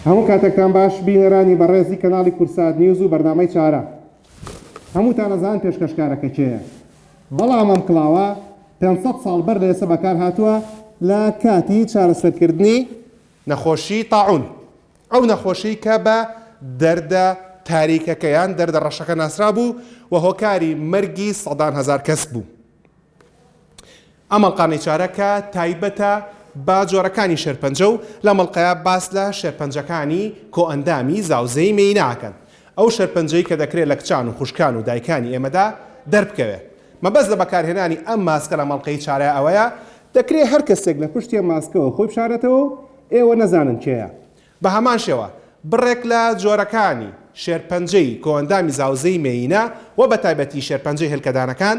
هەموو کاتێکتان باش بینەرانی بەڕێزی کەناڵی کورسات نیوز و بەرنامەی چارە. هەمووتان ئەزان پێشکەشکارەکە کێیە. بەڵام ئەم کڵاوە 500 ساڵ بەر لە ئێستا بەکار هاتووە لە کاتی چارەسەرکردنی نەخۆشی تاعون. ئەو نەخۆشی کە بە دەردە تاریکەکەیان دەردە ڕەشەکە ناسرا بوو و هۆکاری مەرگی سەدان هەزار کەس بوو. ئەم مەڵقانەی چارەکە تایبەتە بە جۆرەکانی شێرپەنجە و لە مەڵقەیە باس لە شێرپەنجەکانی کۆئەندامی زاوزەی مێیناکەن. ئەو شێرپەنجەی کە دەکرێت لە کچان و خوشکان و دایکانی ئێمەدا دەربکەوێت. مەبەست لە بەکارهێنانی ئەم ماسکە لە مەڵقەی چارە ئەوەیە دەکرێت هەر کەسێک لە پشتی ماسکەوە خۆی بشارێتەوە ئێوە نەزانن کێیە. بە هەمان شێوە بڕێک لە جۆرەکانی شێرپەنجەی کۆئەندامی زاوزەی مێینە و بە تایبەتی شێرپەنجەی هێلکەدانەکان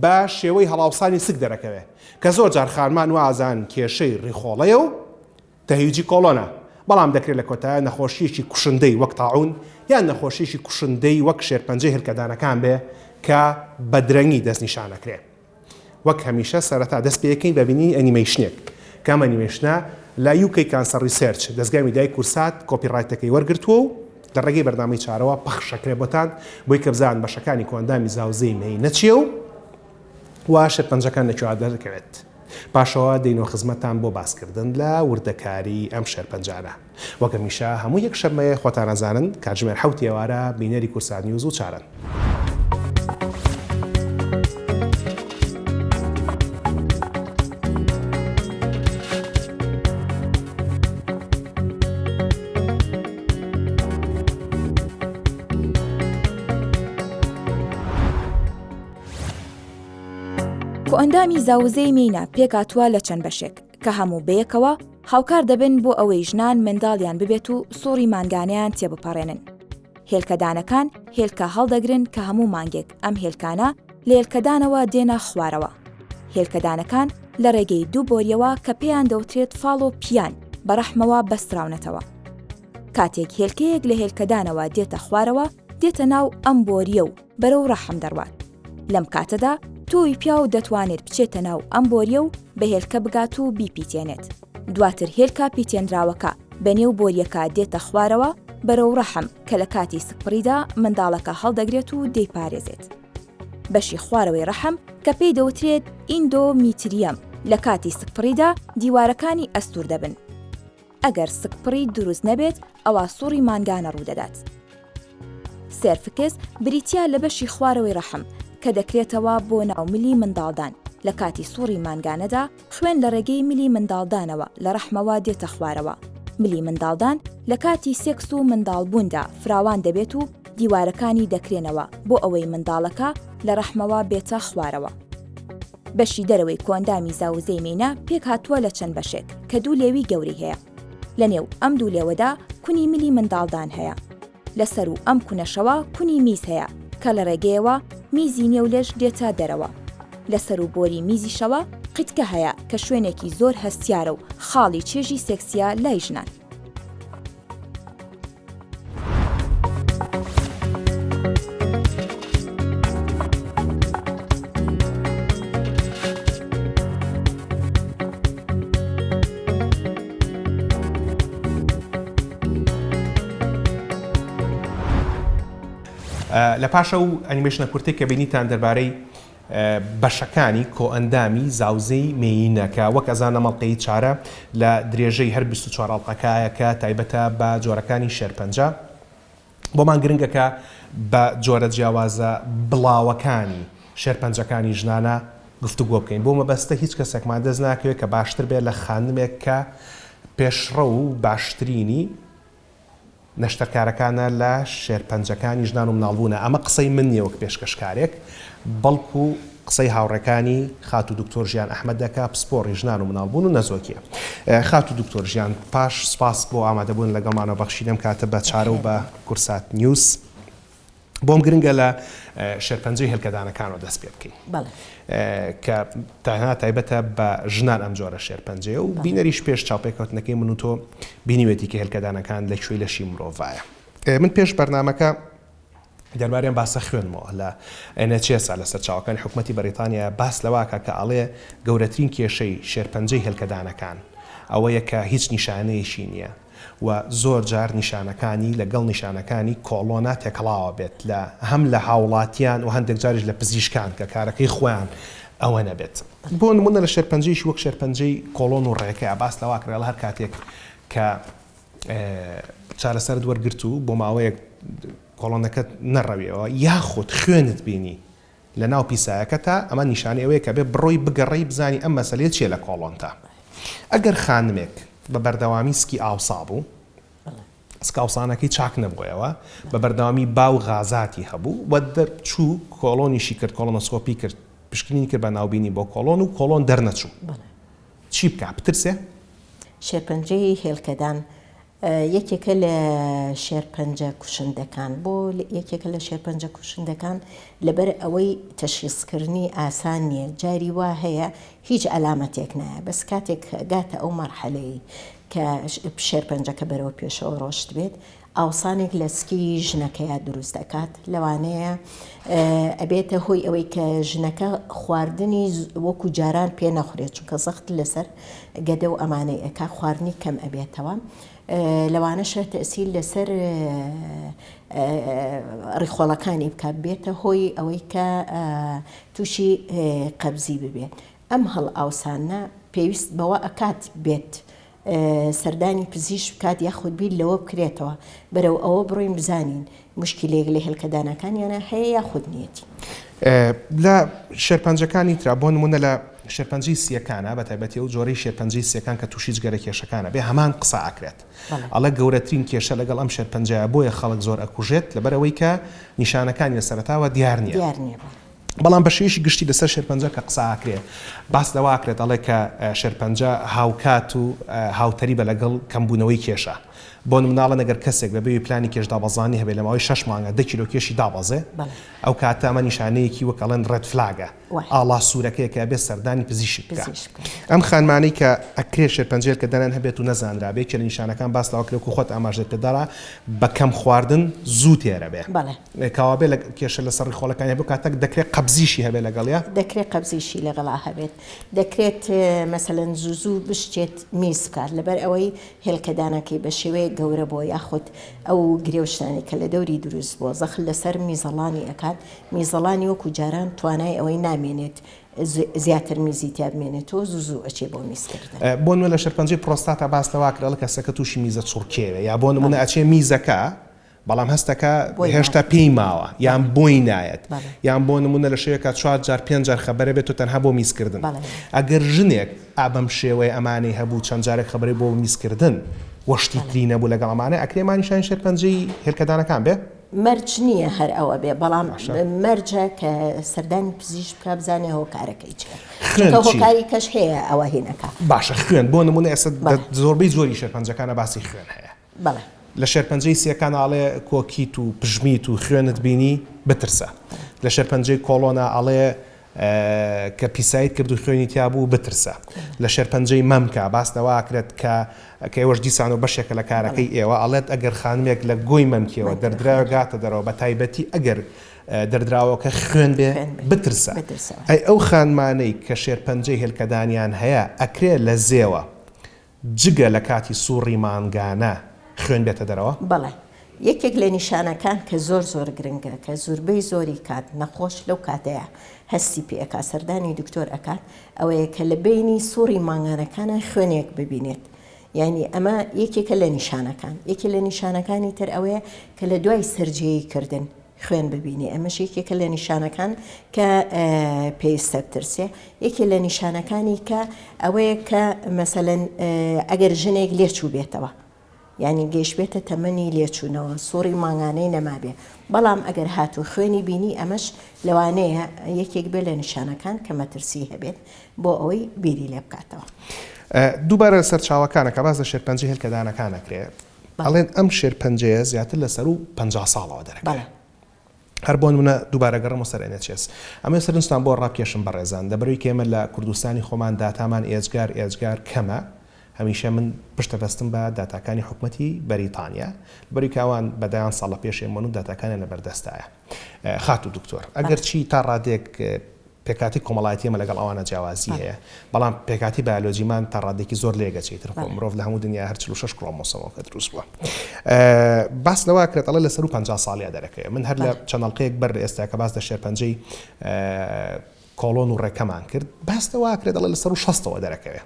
بە شێوەی هەڵاوسانی سک دەرەکەوێت کە زۆر جار خانمان و ئازان کێشەی ڕیخۆڵەیە و تەهیجی کۆڵۆنە. بەڵام دەکرێت لە کۆتایە نەخۆشیەکی کوشندەی وەک تاعون یان نەخۆشیەکی کوشندەی وەک شێرپەنجەی هێلکەدانەکان بێ کە بە درەنگی دەستنیشانەکرێت. وەک هەمیشە سەرەتا دەست پێ یەکەین ببینی ئەنیمەیشنێک کەم ئەنیمەیشنە لە UK کانسەر ریسێرچ دەستگای میدیای کورسات کۆپیڕایتەکەی وەرگرتووە و لە ڕێگەی بەرنامەی چارەوە پەخشەکرێ بۆتان بۆی کە بزان بەشەکانی کۆئەندامی زاوزەی مێینە چییە و شێرپەنجەکان لەکوێ دەرەکەوێت. پاشەوە دەینەوە خزمەتان بۆ باسکردن لە وردەکاری ئەم شێرپەنجانە. وەک هەمیشە هەموو یەک شەمەیە خۆتان ئەزانن کاتژمێر 7 ئێوارە بینەری کورسات نیوز و چارەن. کۆئەندامی زاوزەی مێینە پێکاتوە لە چەند بەشێک کە هەموو بەیەکەوە هاوکار دەبن بۆ ئەوەی ژنان منداڵیان ببێت و سووڕی مانگانیان تێبپەڕێنن. هێلکەدانەکان هێلکە هەڵدەگرن کە هەموو مانگێک ئەم هێلکانە لە هێلکەدانەوە دێنە خوارەوە. هێلکەدانەکان لە ڕێگەی دوو بۆریەوە کە پێیان دەوترێت فاڵۆپیان بەڕەحمەوە بەستراونەتەوە. کاتێک هێلکەیەک لە هێلکەدانەوە دێتە خوارەوە دێتە ناو ئەم بۆریە و بەرەو ڕەحم دەڕوات. لەم کاتەدا تۆی پیا و دەتوانێت بچێتە ناو ئەم بۆریە و بە هێلکە بگات و بیپیتێنێت. دواتر هێلکە پیتێنراوەکە بەنێو بۆریەکە دێتە خوارەوە بەرەو ڕەحم کە لە کاتی سکپڕیدا منداڵەکە هەڵدەگرێت و دەیپارێزێت. بەشی خوارەوەی ڕەحم کە پێی دەوترێت ئیندۆمیتریەم لە کاتی سکپڕیدا دیوارەکانی ئەستور دەبن. ئەگەر سکپڕی دروست نەبێت ئەوە سووڕی مانگانە ڕوودەدات. سێرفکس بریتیا لە بەشی خوارەوەی ڕەحم کە دەکرێتەوە بۆ ناو ملی منداڵدان لە کاتی سووڕی مانگانەدا خوێن لە ڕێگەی ملی منداڵدانەوە لە ڕەحمەوە دێتە خوارەوە. ملی منداڵدان لە کاتی سێکس و منداڵبووندا فراوان دەبێت و دیوارەکانی دەکرێنەوە بۆ ئەوەی منداڵەکە لە ڕەحمەوە بێتە خوارەوە. بەشی دەرەوەی کۆئەندامی زاوزەی مێینە پێک هاتووە لە چەند بەشێک کە دوو لێوی گەوری هەیە. لە نێو ئەم دوو لێوەدا کونی ملی منداڵدان هەیە. لەسەر و ئەم کونەشەوە کونی میز هەیە کە لە ڕێگەیەوە میزی نێولێش دێتە دەرەوە. لەسەر و بۆری میزیشەوە قیتکە هەیە کە شوێنێکی زۆر هەستیارە و خاڵی چێژی سێکسیە لای ژنان. لە پاشە و ئەنیمێشنە کورتێک کە بینیتان دەربارەی بەشەکانی کۆئەندامی زاوزەی مێینەکە وەک ئەزانە مەڵقەی چارە لە درێژەی هەر 24 ئەڵلقەکایەکە تایبەتە بە جۆرەکانی شێرپەنجە بۆمان گرنگەکە بە جۆرە جیاوازە بڵاوەکانی شێرپەنجەکانی ژنانە گفتوگۆ بکەین. بۆ مەبەستە هیچ کەسێکمان دەست ناکەوێت کە باشتر بێت لە خانمێک کە پێشڕە و باشترینی نەشتەرکارەکانە لە شێرپەنجەکانی ژنان و مناڵبوونە. ئەمە قسەی من نیە وەک پێشکەشکارێک بەڵکو قسەی هاوڕێکانی خات و دکتۆر ژیان ئەحمەدەکە پسپۆڕی ژنان و مناڵبوون و نەزۆکیە. خات و دکتۆر ژیان پاش سپاس بۆ ئامادەبوون لەگەڵمانەوە بەخشیدەم کاتە بە چارە و بە کورسات نیوز بۆم گرنگە لە شێرپەنجەی هێلکەدانەکانەوە دەست پێ بکەین کە تەنها تایبەتە بە ژنان ئەم جۆرە شێرپەنجەیە و بینەریش پێش چاوپێکەوتنەکەی من و تۆ بینیوێتی کە هێلکەدانەکان لەکوێی لەشی مرۆڤایە. من پێش بەرنامەکە دەربارەیان باسە خوێنمەوە لە NHS لەسەر چاوەکانی حکوومەتی بەریتانیا باس لەواکە کە ئەڵێ گەورەترین کێشەی شێرپەنجەی هێلکەدانەکان ئەوەیە کە هیچ نیشانەیەشی نییە و زۆر جار نیشانەکانی لەگەڵ نیشانەکانی کۆڵۆنا تێکەڵاوە بێت لە هەم لە هاوڵاتیان و هەندێک جاریش لە پزیشکان کە کارەکەی خۆیان ئەوە نەبێت. بۆ نمونە لە شێرپەنجەیش وەک شێرپەنجەی کۆڵۆن و ڕێەکەی باس لەوا کرێڵ هەر کاتێک کە چارەسەر وەرگرت و بۆ ماوەیەک کۆڵۆنەکەت نەڕەویەوە یاخود خوێنت بینی لە ناو پیسایەکە تا ئەمە نیشانەی ئەوەیە کە بێ بڕۆی بگەڕی بزانی ئەم مەسەلێت چیە لە کۆڵۆنتا. ئەگەر خانمێک بە بەردەوامی سکی ئاوسا بوو سکاوسانەکەی چاک نەبوویەوە بە بەردەوامی باو غازاتی هەبوو وە دەرچوو کۆڵۆنیشی کرد کۆڵۆنۆسکۆپی کرد پشکنینی کرد بە ناوبینی بۆ کۆڵۆن و کۆڵۆن دەرنەچوو چی بکە بترسێ؟ شێرپەنجەی هێلکەدان یەکێکە لە شێرپەنجە کوشندەکان بۆ یەکێکە لە شێرپەنجە کوشندەکان لەبەر ئەوەی تەشخیصکردنی ئاسان نییە جاری وا هەیە هیچ ئەلامەتێک نایە بەس کاتێک گاتە ئەو مەرحەلەی کە شێرپەنجەکە بەرەوە پێشەوە ڕۆشت بێت ئاوسانێک لە سکی ژنەکەیە دروست دەکات لەوانەیە ئەبێتە هۆی ئەوەی کە ژنەکە خواردنی وەکو جاران پێ نەخورێت چونکە زەخت لەسەر گەدە و ئەمانەی ئەکا خواردنی کەم ئەبێتەوە لەوانەشە تەسیل لەسەر ڕیخۆڵەکانی بکات بێتە هۆی ئەوەی کە تووشی قەبزی ببێت ئەم هەڵ ئاوسانە پێویست بەوە ئەکات بێت سەردانی پزیش بکات یاخود بیر لەوە بکرێتەوە بەرەو ئەوە بڕۆین بزانین مشکلێک لە هێلکەدانەکانیانە هەیە یاخود نیەتی. لە شێرپەنجەکانی ترا بۆ نمونە لە شێرپەنجەی سیەکانە بە تایبەتی و جۆرەی شێرپەنجەی سیەکان کە تووشی جگەرە کێشەکانە بێ هەمان قسە ئاکرێت ئەڵە گەورەترین کێشە لەگەڵ ئەم شێرپەنجەیە بۆیە خەڵک زۆر ئەکوژێت لەبەرەوەی کە نیشانەکانی لە سەرەتاوە دیار نییە. بەڵام بەشێشی گشتی لەسەر شێرپەنجە کە قسە ئاکرێت باس لەوە ئاکرێت ئەڵێ کە شێرپەنجە هاوکات و هاوتەری بە لەگەڵ کەمبوونەوەی کێشە بۆ نموناڵە نەگەر کەسێک بەبێ پلانی کێش دابەزانی هەبێت لە ماوەی 6 مانگە 10 کیلۆ کێشی دابەزێ ئەو کاتە ئەمە نیشانەیەکی وەکەڵەن ڕەد فلاگە ئاڵا سوورەکەیەکە بێت سەردانی پزیشک بکات. ئەم خانمانەی کە ئەکرێ شێرپەنجەیە کە دەنەن هەبێت و نەزانرابێت کە لە نیشانەکان باس لەوەکرێت و خۆت ئاماژێت پێدارا بە کەم خواردن زوو تێرە بێ کاوابێ لە کێشە لە سەر ڕیخۆڵەکانی هەبوو کاتێک دەکرێت قەبزیشی هەبێت لەگەڵیا دەکرێت قەبزیشی لەگەڵا هەبێت دەکرێت مەسەلەن زوو بشتێت میز بکات لەبەر ئەوەی هێلکەدانەکەی بە شێوەیە گەورە بۆ یاخود ئەو گرێوشتانی کە لە دەوری دروست بۆ زەخل لەسەر میزەڵانی ئەکات میزەڵانی وەکو جاران توانای ئەوەی نامێنێت زیاتر میزی تابمێنێتەوە زوو ئەچێ بۆ میزکردن. بۆ نوێ لە شێرپەنجەی پرۆستاتە باس لەوا کرێڵە کەسەکە تووشی میزە چوڕکێوێ یا بۆ نمونە ئەچێ میزەکە بەڵام هەستەکە هێشتا پێی ماوە یان بۆی نایەت یان بۆ نمونە لە شەیەکە 4 جار 5 جار خەبەرە بێت و تەنها بۆ میزکردن. ئەگەر ژنێک ئابەم شێوەیە ئەمانەی هەبوو چەند جارێک خەبەری بۆ میزکردن وەشتی تری نەبوو لەگەڵ ئەمانە ئەکرێمانیشان شێرپەنجەی هێلکەدانەکان بێ مەرج نییە هەر ئەوە بێ بەڵام مەرجە کە سەردانی پزیش بکە بزانێ هۆکارەکەی چێ هۆکاری کەش هەیە ئەوە هێنەکە باشە خوێن بۆ نمونە ئێستا زۆربەی زۆری شێرپەنجەکانە باسی خوێن هەیە بەڵێ لە شێرپەنجەی سیەکان ئاڵێ کۆکیت و پژمیت و خوێنت بینی بترسە لە شێرپەنجەی کۆڵۆنا ئاڵێ کە پیسایت کرد و خوێنی تیا بوو بترسە لە شێرپەنجەی مەمکە باس لەوە ئاکرێت کە ئێوەش دیسان و بەشێکە لە کارەکەی ئێوە ئەڵێت ئەگەر خانمێک لە گۆی مەمکیەوە دەردراوە گاتە دەرەوە بە تایبەتی ئەگەر دەردراوەکە خوێن بێ بترسە. ئەی ئەو خانمانەی کە شێرپەنجەی هێلکەدانیان هەیە ئەکرێ لە زێوە جگە لە کاتی سووڕی مانگانە خوێن بێتە دەرەوە؟ بەڵێ یەکێک لە نیشانەکان کە زۆر گرنگە کە زۆربەی زۆری کات نەخۆش لەو کاتەیە هەستی پێەکە سەردانی دکتۆر ئەکات ئەوەیە کە لە بینی سووڕی مانگانەکانە خوێنێک ببینێت یعنی ئەمە یەکێکە لە نیشانەکان یەکی لە نیشانەکانی تر ئەوەیە کە لە دوای سەرجەیی کردن خوێن ببینی ئەمەش یەکێکە لە نیشانەکان کە پێویستە بترسێ یەکی لە نیشانەکانی کە ئەوەیە کە مەسەلەن ئەگەر ژنێک لێچوو بێتەوە یعنی گەیشت بێتە تەمەنی لێچوونەوە سووڕی مانگانەی نەمابێ بەڵام ئەگەر هاتوو خوێنی بینی ئەمەش لەوانەیە یەکێک بێ لە نیشانەکان کە مەترسی هەبێت بۆ ئەوەی بیری لێ بکاتەوە. دووبارە سەرچاوەکانەکە باز لە شێرپەنجەی هێلکەدانەکانەکرێت ئەڵێن ئەم شێرپەنجەیە زیاتر لەسەر و 50 ساڵەوە دەرەکەێت هەر بۆ نمونە دووبارە گەڕم و سەر NHS ئەمە سەرنجستان بۆ ڕابکێشم بەڕێزان دەبەروی کێمە لە کوردستانی خۆمان داتامان ئێجگار کەمە هەمیشە من پشتەبەستم بە داتاکانی حکومەتی بەریتانیا بەری کاوان بەدایان ساڵە پێش ئێمە و داتاکانیان لەبەردەستایە. خات و دکتۆر ئەگەر چی تا ڕادێک پێکاتی کۆمەڵایەتیمە لەگەڵ ئەوانە جیاوازی هەیە بەڵام پێکاتی بایۆلۆجیمان تا ڕادێکی زۆر لێگەچیتر خۆ مرۆڤ لە هەموو دنیا هەر 46 کڕۆمۆسۆمەکە دروست بووە باس لەوە کرێتەڵە لەسەر و 50 ساڵیا دەرەکەوێت من هەر لە چەنەڵقەیەک بەر ئێستا کە باس لە شێرپەنجەی کۆڵۆن و ڕێکەمان کرد باستەوە کرێت دەڵێ لەسەر و 60ەوە دەرەکەوێت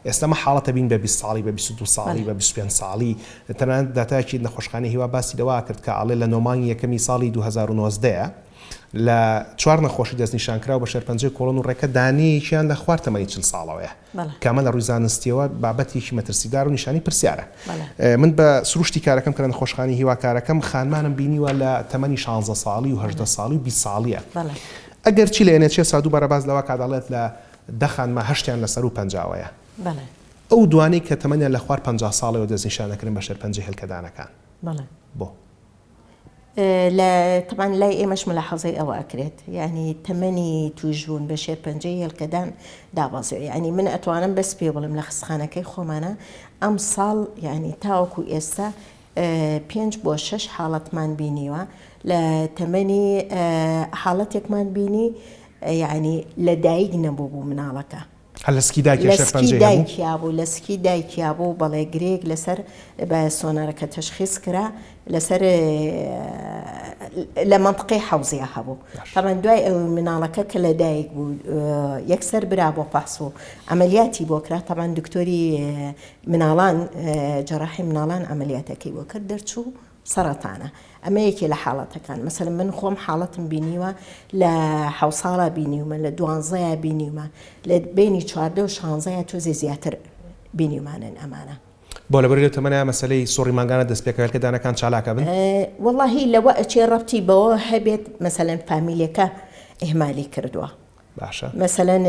ئێستامە حاڵەتە بین بە 20 ساڵی بە 22 ساڵی بە 25 ساڵی تەنانەت داتایەکی نەخۆشخانەی هیوا باسی دەوا کرد کە ئاڵێ لە نۆمانی یەکەمی ساڵی 2019 لە 4 نەخۆشی دەستنیشانکراوە بە شێرپەنجەی کۆڵۆن و ڕێکە دانەیەکیان لە خوار تەمەنی 40 ساڵەوەیە کامە لە ڕووی زانستیەوە بابەتێکی مەترسیدار و نیشانی پرسیارە من بە سروشتی کارەکەم کە نەخۆشخانەی هیواکارەکەم خانمانم بینیوە لە تەمەنی 16 ساڵی و 18 ساڵی و 20 ساڵیە ئەگەر چی لە NHS سادوو بەرەباز لەوە کاداڵێت لە دەخانمە هەشتیان لەسەر و 50وەیە ئەو دوانەی کە تەمەنیان لە خوار 50 ساڵەوە دەستنیشانەکردن بە شێرپەنجەی هێلکەدانەکان بۆ لا طبعا لا ئێمەش ملاحظەی ئەوە ئەکرێت ینی تەمەنی توژبوون بە شێرپەنجەی هێلکەدان دابەزێ ینی من ئەتوانم بەس پێ بڵم لە خستخانەکەی خۆمانە ئەم ساڵ ینی تاوەکو ئێستا 5 بۆ 6 حاڵەتمان بینیوە لە تەمەنی حاڵەتێکمان بینی ینی لە دایک نەبوو بوو مناڵەکە هەلسکی دایکیا بوو لە سکی دایکیا بوو بەڵێ گرێک لەسەر بە سۆنارەکە تەشخیص کرا لەسەر لە منطقەی حەوزیە هەبوو تەمەن دوای ئەو مناڵەکە کە لە دایک بوو یەکسەر برا بۆ پاس و ئەمەلیاتی بۆ کرا تەمەن دکتۆری مناڵان جەراحی مناڵان ئەمەلیاتەکەی بۆ کرد دەرچوو سەرەتانە ئەمە یەکێ لە حاڵەتەکان مەسەلەن من خۆم حاڵەتم بینیوە لە 7 ساڵە بینیومە لە 12 بینیومە لە بینی 14 و 16 تۆزێ زیاتر بینیمانن ئەمانە بۆ لەبەر لێ تەمەنە مەسەلەی سۆڕی مانگانە دەستپێکەکەدانەکان چالاکە بن واللهی لەوە ئەچێ ڕەبتی بەوە هەبێت مەسەلەن فامیلەکە ئێمالی کردووە باشە مەسەلەن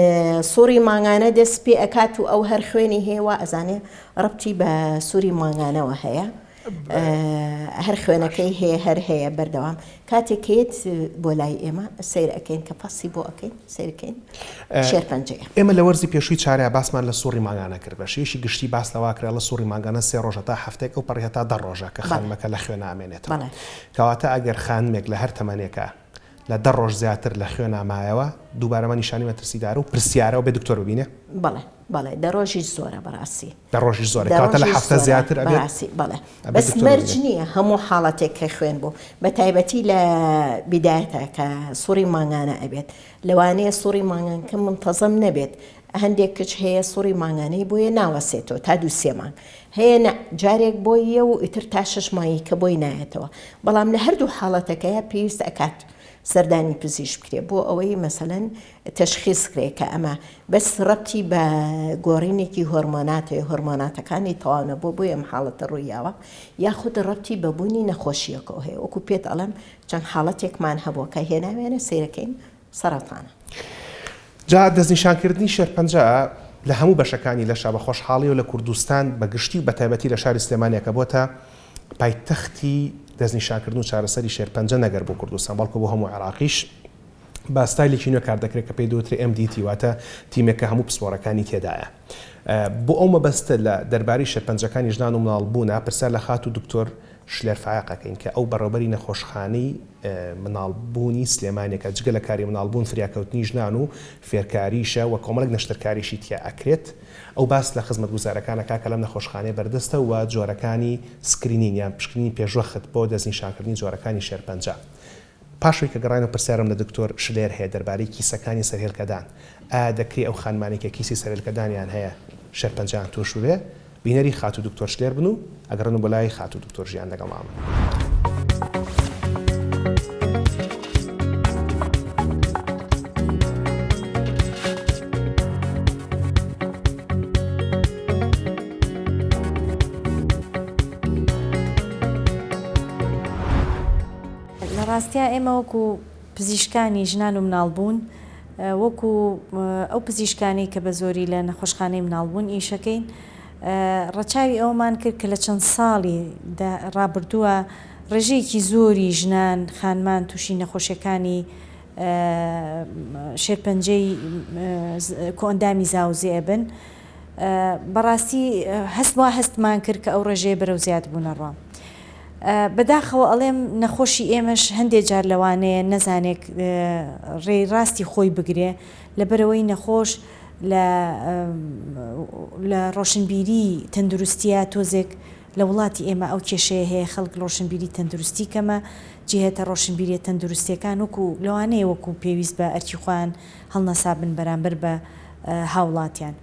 سووری مانگانە دەست پێ ئەکات و ئەو هەر خوێنی هەیەوە ئەزانێ ڕەبتی بە سووری مانگانەوە هەیە هەر خوێنەکەی هەیە هەر هەیە بەردەوام کاتێکێت بۆ لای ئێمە سیر ئەەکەین کە پاسی بۆ ئەەکەین سیرکەین شێرپەنجەیە ئێمە لە وەرزی پێشووی چارە باسمان لە سووری ماگانە کرد بەشێشی گشتی باس لەواکرا لە سووری ماگانە 3 ڕۆژە تا هەفتێک و پەڕێ تا 10 ڕۆژە کە خانمەکە لە خوێن ئامێنێتەوە کەواتە ئەگەر خانمێک لە هەر تەمەنێکە لە 10 ڕۆژ زیاتر لە خوێن ئامایەوە دووبارەمە نیشانی مەترسیدار و پرسیارەوە بێ دکتۆر ببینێ بەڵێ 10 ڕۆژی زۆرە بەڕاستی 10 ڕۆژی زۆرە کاتە لە هەفتە زیاتر بەڕاستی بەڵێ بەس مەرج نییە هەموو حاڵەتێک کە خوێن بوو بە تایبەتی لە بیدایەتە کە سووری مانگانە ئەبێت لەوانەیە سووری مانگانکە منتەزەم نەبێت هەندێک کچ هەیە سووری مانگانەی بۆیە ناوەسێتەوە تا 2-3 مانگ هەیە جارێک بۆیە و ئیتر تا 6 مانگی کە بۆی نایەتەوە بەڵام لە هەردوو حاڵەتەکەیە پێویست ئەکات سەردانی پزیشک بکرێ بۆ ئەوەی مەسەلەن تەشخیص کرێ کە ئەمە بەس ڕەبتی بە گۆڕینێکی هۆرمۆناتەیە هۆرمۆناتەکانی تەواونە بۆ بۆی ئەم حاڵەتە ڕوویاوە یاخود ڕەبتی بەبوونی نەخۆشیەکەەوە هەیە وەکو پێت ئەڵەم چەند حاڵەتێکمان هەبووە کە هێناوێنە سیرەکەین سەرەتانە جا دەستنیشانکردنی شێرپەنجە لە هەموو بەشەکانی لە شابە خۆشحاڵی و لە کوردستان بەگشتی و بەتایبەتی لە شاری سلێمانیەکە بۆتە پایتەختی دەستنیشانکردن و چارەسەری شێرپەنجە نەگەر بۆ کوردستان بەڵکو بۆ هەموو عێراقیش با ستایلێکی نوێ کار دەکرێت کە پێی دەوترێت MDT واتە تیمێکە هەموو پسپۆرەکانی تێدایە بۆ ئەو مەبەستە لە دەربارەی شێرپەنجەکانی ژنان و مناڵبوونە پرسیار لە خات و دکتۆر شلێر فایقەکەین کە ئەو بەڕێوەبەری نەخۆشخانەی مناڵبوونی سلێمانێکە جگە لە کاری مناڵبوون فریاکەوتنی ژنان و فێرکاریشە و کۆمەڵێک نەشتەرکاریشی تیا ئەکرێت ئەو باس لە خزمەت گوزارەکانەکە کە لەم نەخۆشخانەی بەردەستە و جۆرەکانی سکرینین یان پشکنینی پێشوەخت بۆ دەستنیشانکردنی جۆرەکانی شێرپەنجە پاشوی کە گەڕین و پرسیارم لە دکتۆر شلێر هەیە دەربارەی کیسەکانی سەرهێڵکەدان ئایا دەکرێت ئەو خانمانێکە کیسی سەرهێڵکەدانیان هەیە شێرپەنجەیان تووشوێ بینەری خات و دکتۆر شلێر بن و ئەگەڕن بۆ لای خات و دکتۆر ژیان لەگەڵ مامە لە ڕاستیا ئێمە وەکو پزیشکانی ژنان و مناڵبوون وەکو ئەو پزیشکانی کە بە زۆری لە نەخۆشخانەی مناڵبوون ئیشەکەین ڕەچاوی ئەومان کرد کە لە چەند ساڵی ڕابردووە ڕێژەیەکی زۆری ژنان خانمان تووشی نەخۆشیەکانی شێرپەنجەی کۆئەندامی زاوزێ بن بەڕاستی هەستمان کرد کە ئەو ڕێژەیە بەرەو زیاد بوونە ڕام بەداخەوە ئەڵێم نەخۆشی ئێمەش هەندێک جار لەوانەیە نەزانێک ڕێی ڕاستی خۆی بگرێ لەبەرەوەی نەخۆش لە ڕۆشنبیری تەندروستیە تۆزێک لە وڵاتی ئێمە ئەو کێشەیە هەیە خەڵک ڕۆشنبیری تەندروستی کەمە جێهێتە ڕۆشنبیریە تەندروستیەکان وەکو لەوانەیە وەکو پێویست بە ئەرکی خۆیان هەڵنەسابن بەرامبەر بە هاوڵاتیان.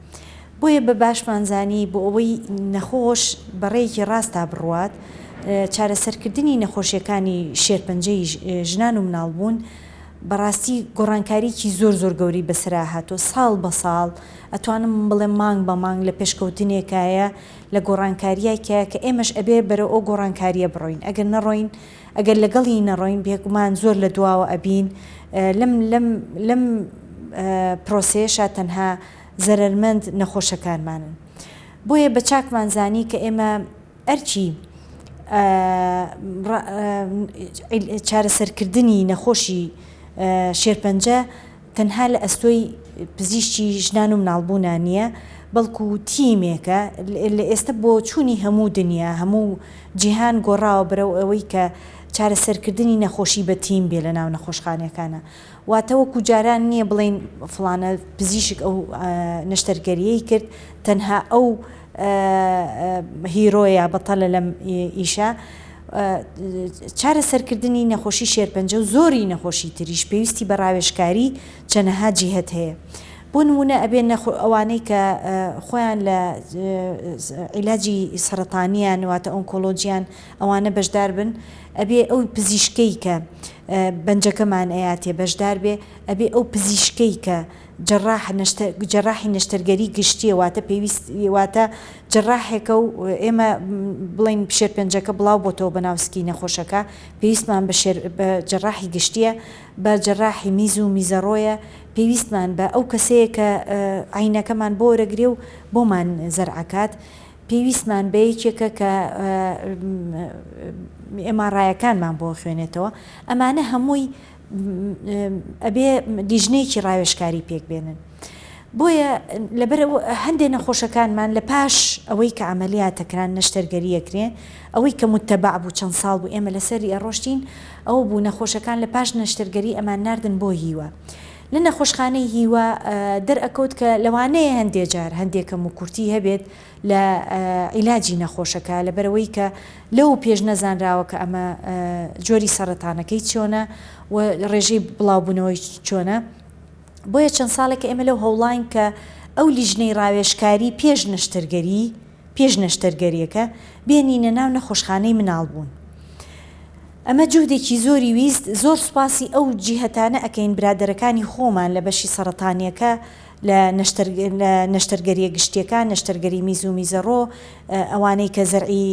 بۆیە بە باشمانزانی بۆ ئەوەی نەخۆش بەڕێیەکی ڕاستا بڕوات چارەسەرکردنی نەخۆشیەکانی شێرپەنجەی ژنان و مناڵبوون بەڕاستی گۆڕانکاریکی زۆر گەوری بەسرا هاتۆ ساڵ بە ساڵ ئەتوانم بڵێ مانگ بە مانگ لە پێشکەوتنێکایە لە گۆڕانکاریایکە کە ئێمەش ئەبێ بەرە ئەو گۆڕانکاریە بڕۆین ئەگەر نەڕۆین ئەگەر لەگەڵی نەڕۆین بێگومان زۆر لە دواوە ئەبین لەم پرۆسێشە تەنها زەرمەند نەخۆشەکانمانن. بۆیە بە چاکمانزانی کە ئێمە ئەرچی چارەسەرکردنی نەخۆشی شێرپەنجە تەنها لە ئەستۆی پزیشکی ژنان و مناڵبوونا نییە بەڵکو تیمێکە لە ئێستا بۆ چوونی هەموو دنیا هەموو جیهان گۆڕاوە بەرەو ئەوەی کە چارەسەرکردنی نەخۆشی بە تیم بێ لە ناو نەخۆشخانەکانە واتە وەکو جاران نییە بڵین فڵانە پزیشک ئەو نەشتەرگەریەی کرد تەنها ئەو هیرۆیە بەتەڵە لەم ئیشە چارەسەرکردنی نەخۆشی شێرپەنجە و زۆری نەخۆشی تریش پێویستی بە ڕاوێژکاری چەنەها جیهەت هەیە. بۆ نمونە ئەبێ ئەوانەی کە خۆیان لە عیلاجی سەرەتانیان واتە ئۆنکۆلۆجیان ئەوانە بەشدار بن ئەبێ ئەو پزیشکەی کە بەنجەکەمان ئەیاتێ بەشدار بێ ئەبێ ئەو پزیشکەی کە جەراحی نەشتەرگەری گشتیە واتە پێویست واتە جەراحێکە و ئێمە بڵین شێرپەنجەکە بڵاو بۆتەوە بەناوسکی نەخۆشەکە پێویستمان بە جەراحی گشتیە بە جەراحی میز و میزەڕۆیە پێویستمان بە ئەو کەسەیە کە عینەکەمان بۆ وەرەگرێ و بۆمان زەرعەکات پێویستمان بە یەکێکە کە ئێماڕایەکانمان بۆ خوێنێتەوە ئەمانە هەمووی ئەبێ لیژنەیەکی ڕاوێژکاری پێک بێنن. بۆیە لەبەر هەندێک نەخۆشەکانمان لە پاش ئەوەی کە عملیاتەکران نەشتەرگەریەکرێن ئەوەی کە متتەبع بوو چەند ساڵ بوو ئێمە لەسەری ئەڕۆشتین ئەو بوو نەخۆشەکان لە پاش نەشتەرگەری ئەمان ناردن بۆ هیوە. لە نەخۆشخانەی هیوە دەرئەکەوت کە لەوانەیە هەندێک جار هەندێکم و کورتی هەبێت لە عیلاجی نەخۆشەکە لەبەرەوەی کە لەو پێش نەزانراوە کە ئەمە جۆری سەرەتانەکەی چۆنە و ڕێژەی بڵاوبوونەوەی چۆنە. بۆیە چەند ساڵێک ئێمە لەو هەوڵاین کە ئەو لیژنەی ڕاوێژکاری پێش نەشتەرگەریەکە بێنینە ناو نەخۆشخانەی مناڵبوون. ئەمە جوودێکی زۆری ویست زۆر سوپاسی ئەو جیهەتانە ئەکەین برادەرەکانی خۆمان لە بەشی سەرەتانیەکە لە نەشتەرگەریە گشتیەکان نەشتەرگەری میز و میزەڕۆ ئەوانەی کە زەرعی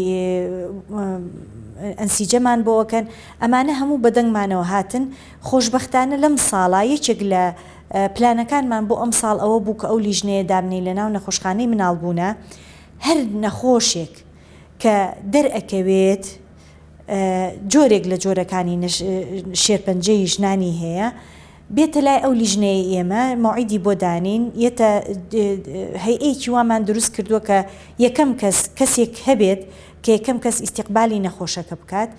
ئەنسیجەمان بۆەکەن ئەمانە هەموو بەدەنگمانەوە هاتن خۆشبەختانە لەم ساڵا یەکێک لە پلانەکانمان بۆ ئەم ساڵ ئەوە بوو کە ئەو لیژنەیە دابنەی لە ناو نەخۆشخانەی مناڵبوونە هەر نەخۆشێک کە دەرئەکەوێت جۆرێک لە جۆرەکانی شێرپەنجەی ژنانی هەیە بێتە لای ئەو لیژنەیە ئێمە موعیدی بۆ دانین یەتە هەیئەیەکی وامان دروست کردووە کە یەکەم کەسێک هەبێت کە یەکەم کەس ئیستیقبالی نەخۆشەکە بکات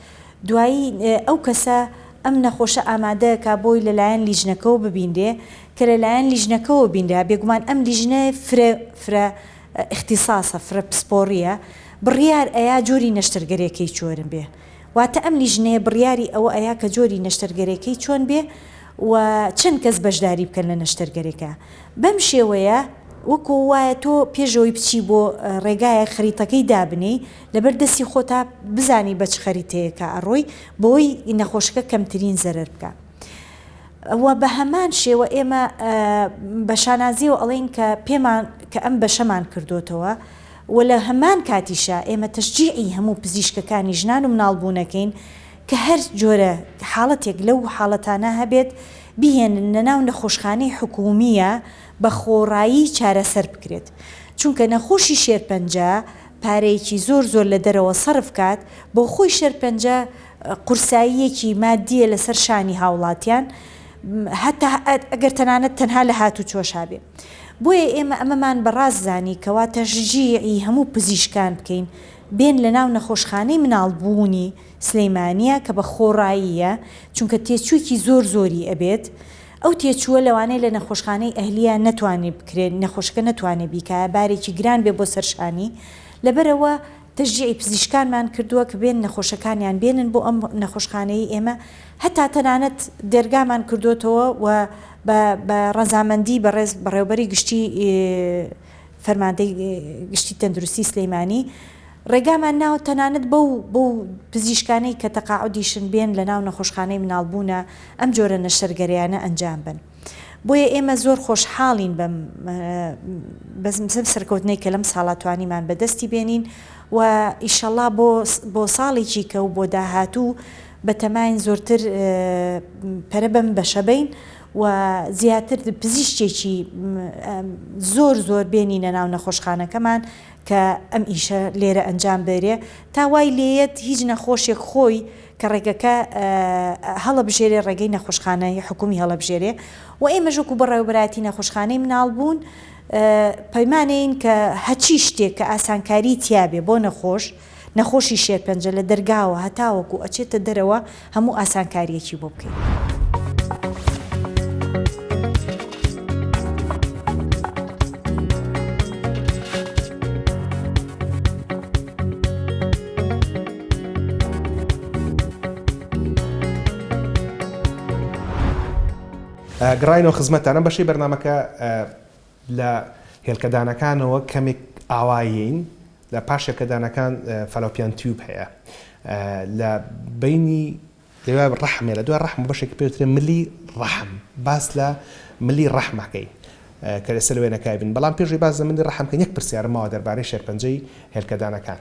دوایی ئەو کەسە ئەم نەخۆشە ئامادەکە بۆی لەلایەن لیژنەکەەوە ببیندێ کە لەلایەن لیژنەکەەوە بیندا بێگومان ئەم لیژنە فرە اختصاسە فرە پسپۆڕیە بڕیار ئەیا جۆری نەشتەرگەرێکەی چۆرن بێ واتە ئەم لیژنەیە بڕیاری ئەوە ئەیا کە جۆری نەشتەرگەرێکەی چۆن بێ و چەند کەس بەشداری بکەن لە نەشتەرگەرێکە بەم شێوەیە وەکو وایە تۆ پێشەوەی بچی بۆ ڕێگایە خەریتەکەی دابنی لەبەر دەستی خۆتا بزانی بە چ خەریتەیەکە ئەڕۆی بۆی نەخۆشەکە کەمترین زەرەر بکە. ئەوە بە هەمان شێوە ئێمە بە شانازیەوە ئەڵێن کە پێمان کە ئەم بەشەمان کردوتەوە و لە هەمان کاتیشە ئێمە تەشجیعی هەموو پزیشکەکانی ژنان و مناڵبوونەکەین کە هەر جۆرە حاڵەتێک لەو حاڵەتانە هەبێت بهێنن لەناو نەخۆشخانەی حکومیە بە خۆڕایی چارەسەر بکرێت چونکە نەخۆشی شێرپەنجە پارەیەکی زۆر لە دەرەوە سەرف کات بۆ خۆی شێرپەنجە قورساییەکی مادیە لەسەر شانی هاوڵاتیان هەتا ئەگەر تەنها لە هاتوو چۆشابێ. بۆیە ئێمە ئەمەمان بەڕاست زانی کەوا تەشجیعی هەموو پزیشکان بکەین بێن لە ناو نەخۆشخانەی مناڵبوونی سلەیمانیە کە بە خۆڕاییە چونکە تێچووکی زۆر زۆری ئەبێت ئەو تێچووە لەوانەیە لە نەخۆشخانەی ئەهلیە نەتوانێت بکرێت نەخۆشەکە نەتوانێت بیکە بارێکی گران بێ بۆ سەرشانی لەبەرەوە تەشجیعی پزیشکانمان کردووە کە بێن نەخۆشەکانیان بێنن بۆ ئەم نەخۆشخانەی ئێمە هەتا تەنانەت دەرگامان کردوتەوە و بە ڕەزامەندی بەڕێوبەری گشتی فەرماندەی گشتی تەندروستی سلەیمانی ڕێگامان ناو تەنانەت بەو پزیشکانەی کە تەقاعودیشن بێن لە ناو نەخۆشخانەی مناڵبوونە ئەم جۆرە نەشەرگەریانە ئەنجام بن. بۆیە ئێمە زۆر خۆشحاڵین بەم سەرکەوتنەی کە لەم ساڵا توانیمان بەدەستی بێنین و ئیشەڵا بۆ ساڵێکی کە و بۆ داهاتوو بە تەماین زۆرتر پەرە بەم بەشەبین و زیاتر پزیشکێکی زۆر بێنینە ناو نەخۆشخانەکەمان کە ئەم ئیشە لێرە ئەنجام بێرێ تا وای لێیەت هیچ نەخۆشێک خۆی کە ڕێگەکە هەڵەبژێرێ ڕێگەی نەخۆشخانەی حکومی هەڵەبژێرێ و ئێمە ژوەکو بەڕێوەبەراتی نەخۆشخانەی مناڵبوون پەیمانەین کە هەچی شتێک کە ئاسانکاری تیابێ بۆ نەخۆشی شێرپەنجە لە دەرگاوە هەتاوەکو ئەچێتە دەرەوە هەموو ئاسانکاریەکی بۆ بکەین. گڕینەوە خزمەتانە بەشی بەرنامەکە لە هێلکەدانەکانەوە کەمێک ئاوایین لە پاشێکەدانەکان فەلۆپیان تیوب هەیە لە بینی لەوێ ڕەحمێ لە دوای ڕەحم بەشێکی پێوترێ ملی ڕەحم باس لە ملی ڕەحمەکەی کە لەسەر لەوێ نەکایبن بەڵام پێشی باز لە ملی ڕەحمکە یەک پرسیارم ماوە دەربارەی شێرپەنجەی هێلکەدانەکان.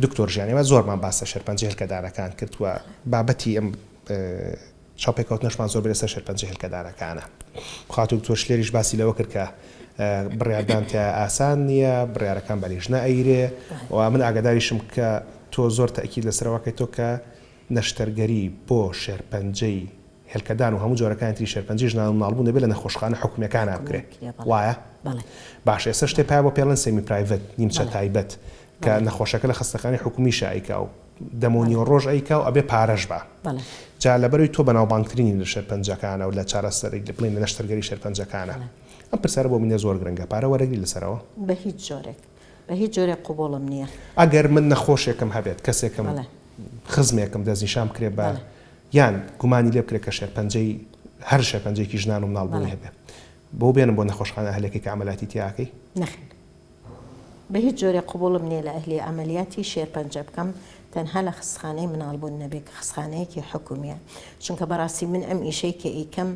دکتۆر ژیانێوە زۆرمان باس لە شێرپەنجەی هێلکەدانەکان کردووە بابەتی ئەم چاپێککەوتنەشمان زۆر لەسەر شێرپەنجەی هێلکەدانەکانە. خاتو دکتۆر لێریش باسی لەوە کرد کە بڕیاردان تیا ئاسان نییە بڕیارەکان بەریش نەئەیرێ و من ئاگاداریشم کە تۆ زۆر تەکید لەسەرەوەکەی تۆ کە نەشتەرگەری بۆ شێرپەنجەی هێلکەدان و هەموو جۆرەکانی شێرپەنجەی ژنان و مناڵبوون دەبێت لە نەخۆشخانە حکومیەکان بکرێت وایە؟ باش ئێستا شتێ پای بۆ پێڵەن سێمی پرایڤەت نیمچە تایبەت کە نەخۆشەکە لە خستەکانی حکومی شایکا و دەمۆنی و ڕۆژ ئەیکا و ئەبێ پارەش بە جا لەبەروی تۆ بەناوبانگترینی لە شێرپەنجەکانە و لە چارەسەری لە بڵین لە نەشتەرگەری شێرپەنجەکانە ئەم پرسیارە بۆ منە زۆر گرنگە پارە وەرەگری لەسەرەوە بە هیچ جۆرێک بە هیچ جۆرێک قوبوڵم نییە. ئەگەر من نەخۆشێکم هەبێت کەسێکم خزمێکم دەستنیشان کرێ بە یان گومانی لێ بکرێت کە شێرپەنجەی هەر شێرپەنجەیەکی ژنان و مناڵبوونی هەبێت بۆ بێنم بۆ نەخۆشخانە هەلێکی کە عەمەلاتی تیاکەی نەخێر بە هیچ جۆرێک قوبوڵم نییە لە ئەهلی ئەمەلیاتی شێرپەنجە بکەم تەنها لە خستخانەی مناڵبوون نەبێت کە خستخانەیەکی حکومیە چونکە بەڕاستی من ئەم ئیشەی کە ئیکەم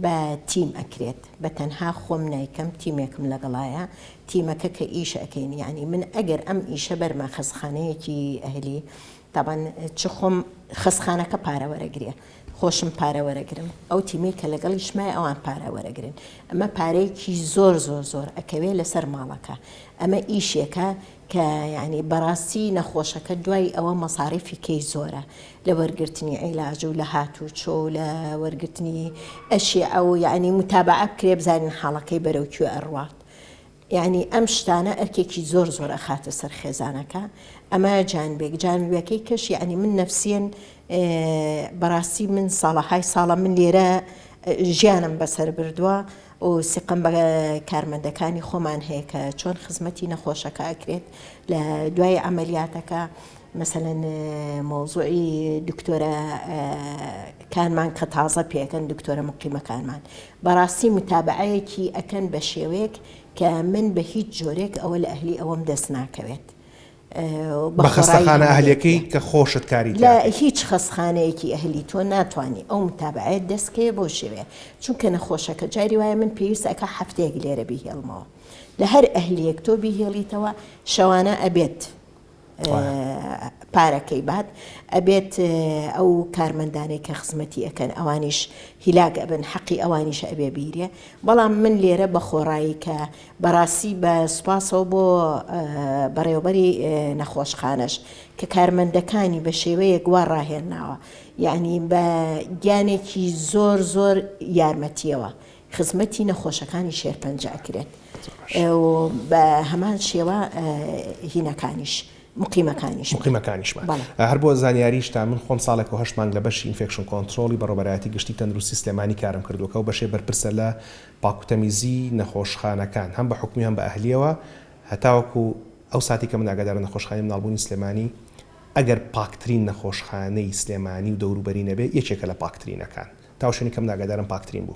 بە تیم ئەکرێت بە تەنها خۆم نایکەم تیمێکم لەگەڵایە تیمەکە کە ئیش ئەەکەین یعنی من ئەگەر ئەم ئیشە بەرمە خستخانەیەکی ئەهلی تابان چ خۆم خستخانەکە پارە وەرەگرێ خۆشم پارە وەرەگرم ئەو تیمی کە لەگەڵیشمای ئەوان پارە وەرەگرن ئەمە پارەیەکی زۆر ئەکەوێ لەسەر ماڵەکە ئەمە ئیشێکە کە یعنی بەڕاستی نەخۆشەکە دوای ئەوە مەساریفی کەی زۆرە لە وەرگرتنی عیلاج و لە هاتوچۆ لە وەرگرتنی ئەشی ئەو یعنی متابعە بکرێ بزانین حاڵەکەی بەرەوکوێ ئەڕوات یعنی ئەم شتانە ئەرکێکی زۆر ئەخاتە سەر خێزانەکە ئەمە جانبێکەکەی کەش یعنی من نەفسیەن بەڕاستی من ساڵە من لێرە ژیانم بەسەر بردووە و سقم بە کارمەندەکانی خۆمان هەیە کە چۆن خزمەتی نەخۆشەکە ئەکرێت لە دوای ئەمەلیاتەکە مثلەن مۆزوعی دکتۆرە کانمان کە تازە پێکەن دکتۆرە مقیمەکانمان بەڕاستی متابعەیەکی ئەکەن بە شێوەیەک کە من بە هیچ جۆرێک ئەوە لە ئەهلی ئەوەم دەست ناکەوێت بە خستەخانە ئەهلیەکەی کە خۆشت کاری لە هیچ خستخانەیەکی ئەهلی تۆ ناتوانانی ئەو متابعەت دەستکەیە بۆ شێوێ چونکە نەخۆشەکە جاری وایە من پێویست ئەکە هەفتەیەک لێرە بیهێڵمەوە لە هەر ئەهلیەک تۆ بیهێڵیتەوە شەوانە ئەبێت پارەکەی بعد ئەبێت ئەو کارمەندانەی کە خزمەتی ئەەکەن ئەوانیش هیلاک ئەبن حەقی ئەوانیش ئەبێ بیرێ بەڵام من لێرە بە خۆڕایی کە بەڕاستی بە سوپاسەوە بۆ بەڕێوەبەری نەخۆشخانەش کە کارمەندەکانی بە شێوەیەک وا ڕاهێناوە یعنی بە گیانێکی زۆر یارمەتیەوە خزمەتی نەخۆشەکانی شێرپەنجە ئەکرێت بە هەمان شێوە هینەکانیش مقیمەکانیشمان هەر بۆ زانیاریشتا من خۆم ساڵێک و 8 مانگ لە بەشی ئینفێکشن کۆنتترۆلی بەڕۆبەرایەتی گشتی تەندروستی سلێمانی کارم کردوکە و بەشێ بەرپرسە لە پاکوتەمیزی نەخۆشخانەکان هەم بە حکومی هەم بە ئەهلیەوە هەتاوەکو ئەو ساتی کە من ئاگادارە نەخۆشخانەی مناڵبوونی سلێمانی ئەگەر پاکترین نەخۆشخانەی سلێمانی و دەوروبەری نەبێ یەکێکە لە پاکترینەکان تاوشێنی کەم ناگادارم پاکترین بوو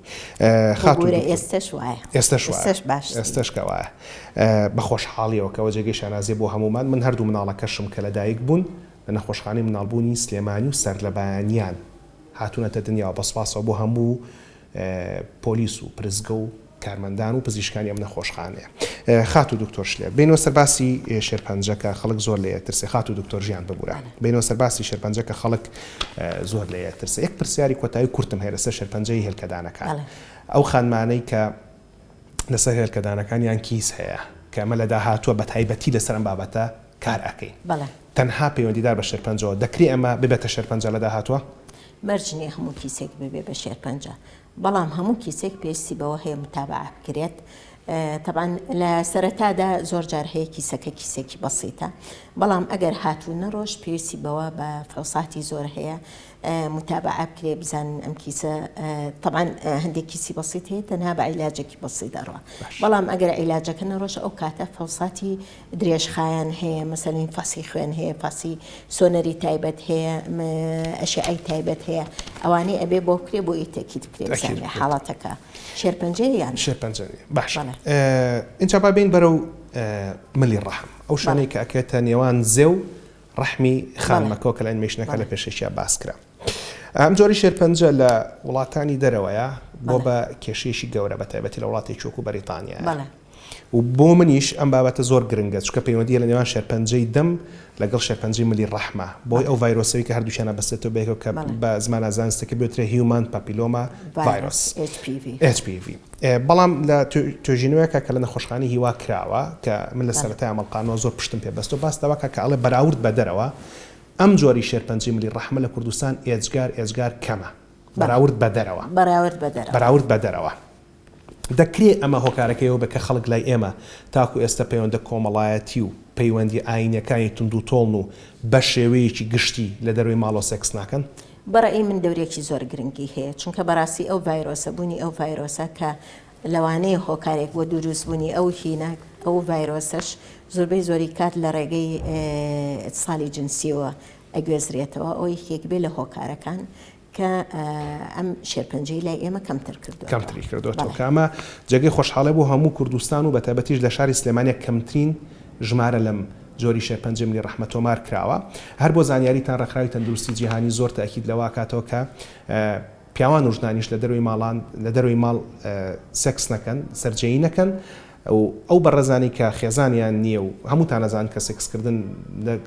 ئێستش کەوایە بە خۆشحاڵیەوە کەەوە جێگەی شانازیە بۆ هەمومان من هەردوو مناڵەکەشم کە لەدایک بوون لە نەخۆشخانەی مناڵبوونی سلێمانی و سەرلەبانیان هاتوونەتە دنیاوە بەسپاسەوە بۆ هەموو پۆلیس و پرزگە و کارمەندان و پزیشکانی ئەم نەخۆشخانەیە خات و دکتۆر شلێر بینەوە سەرباسی شێرپەنجەکە خەڵک زۆر لێ ترسێ خات و دکتۆر ژیان ببوورە بینەوە سەرباسی شێرپەنجەکە خەڵک زۆر لێ ترسێ یەک پرسیاری کۆتایی کورتم هەیە لەسەر شێرپەنجەی هێلکەدانەکان ئەو خانمانەی کە لەسەر هێلکەدانەکانیان کیس هەیە کە ئەمە لە داهاتووە بە تایبەتی لەسەر ئەم بابەتە کار ئەکەین تەنها پەیوەندیدار بە شێرپەنجەوە دەکرێ ئەمە ببێتە شێرپەنجە لە داهاتووە مەرجنی هەموو کیسێک ببێ بە شێرپەنجە بەڵام هەموو کیسێک پێویستی بەوە هەیە متابعە بکرێت طبعا لە سەرەتادا زۆر جار هەیە کیسەکە کیسێکی بەسیتە بەڵام ئەگەر هاتوو نەڕۆژ پێویستی بەوە بە فەوساتی زۆر هەیە متابعە بکرێ بزانن ئەم کیسە طبعا هەندێک کیسی بەسیت هەیە تەنها بە عیلاجێکی بەسیت دەڕوە بەڵام ئەگەر عیلاجەکە نەڕۆژ ئەو کاتە فەوساتی درێژخایان هەیە مەسەلەن فاسی خوێن هەیە فاسی سۆنەری تایبەت هەیە ئەشعەی تایبەت هەیە ئەوانەی ئەبێ بۆ بکرێ بۆ ئیتەکیت بکرێ بزانێ حاڵەتەکە شێرپەنجەیە یان شێرپەنجەیە باش ئینجا با بین بەرەو ملی ڕەحم ئەو شانەی کە ئەکێتە نێوان زێ و ڕەحمی خانمەکە کە لە ئەنیمێشنەکە لە پێشەشیە باس کرا ئەم جۆری شێرپەنجە لە وڵاتانی دەرەوەیە بۆ بە کێشەیەشی گەورە بە تایبەتی لە وڵاتی چۆک و بەریتانیا و بۆ منیش ئەم بابەتە زۆر گرنگە چکە پەیوەندیە لە نێوان شێرپەنجەی دەم لەگەڵ شێرپەنجەی ملی ڕەحمە بۆی ئەو ڤایرۆسەوەی کە هەردووشیانە بەستێتەوە بێکەوە کە بە زمانە زانستەکە بێترێ هیومان پاپیلۆما ڤایرۆس HPV بەڵام لە توێژینەوەیەکە کە لە نەخۆشخانەی هیوا کراوە کە من لە سەرەتای ئەمەڵقانەوە زۆر پشتم پێ بەستەوە باستەوە کە ئەڵێ بەراورد بە دەرەوە ئەم جۆری شێرپەنجەی ملی ڕەحمە لە کوردستان ئێجگار کەمە بەراورد بە دەرەوە دەکرێت ئەمە هۆکارەکەیەوە بکە خەڵک لای ئێمە تاکو ئێستا پەیوەندە کۆمەڵایەتی و پەیوەندی ئاینەکانی تونند و تۆڵن و بە شێوەیەکی گشتی لە دەروی ماڵۆ سێکس ناکەن بەڕێی من دەورێکی زۆر گرنگی هەیە چونکە بەڕاستی ئەو ڤایرۆسە بوونی ئەو ڤایرۆسە کە لەوانەیە هۆکارێک بۆ دروستبوونی ئەو هینە ئەو ڤایرۆسەش زۆربەی زۆری کات لە ڕێگەی ئەتصالی جنسیەوە ئەگوێزرێتەوە ئەوەی یەک بێ لە هۆکارەکان کە ئەم شێرپەنجەی لای ئێمە کەمتری کردوەوە کامە جێگەی خۆشحاڵی بۆ هەموو کوردستان و بەتایبەتیش لە شاری سلێمانیە کەمترین ژمارە لەم جۆری شێرپەنجە ملی ڕەحمە تۆمار کراوە هەر بۆ زانیاریتان ڕێکخراوی تەندروستی جیهانی زۆر تاکید لەوە کاتەوە کە پیاوان و ژنانیش لە دەروی ماڵ سێکس نەکەن سەرجەیی نەکەن ئەو بەڕێزانی کە خێزانیان نییە و هەمووتان نەزان کە سێکسکردن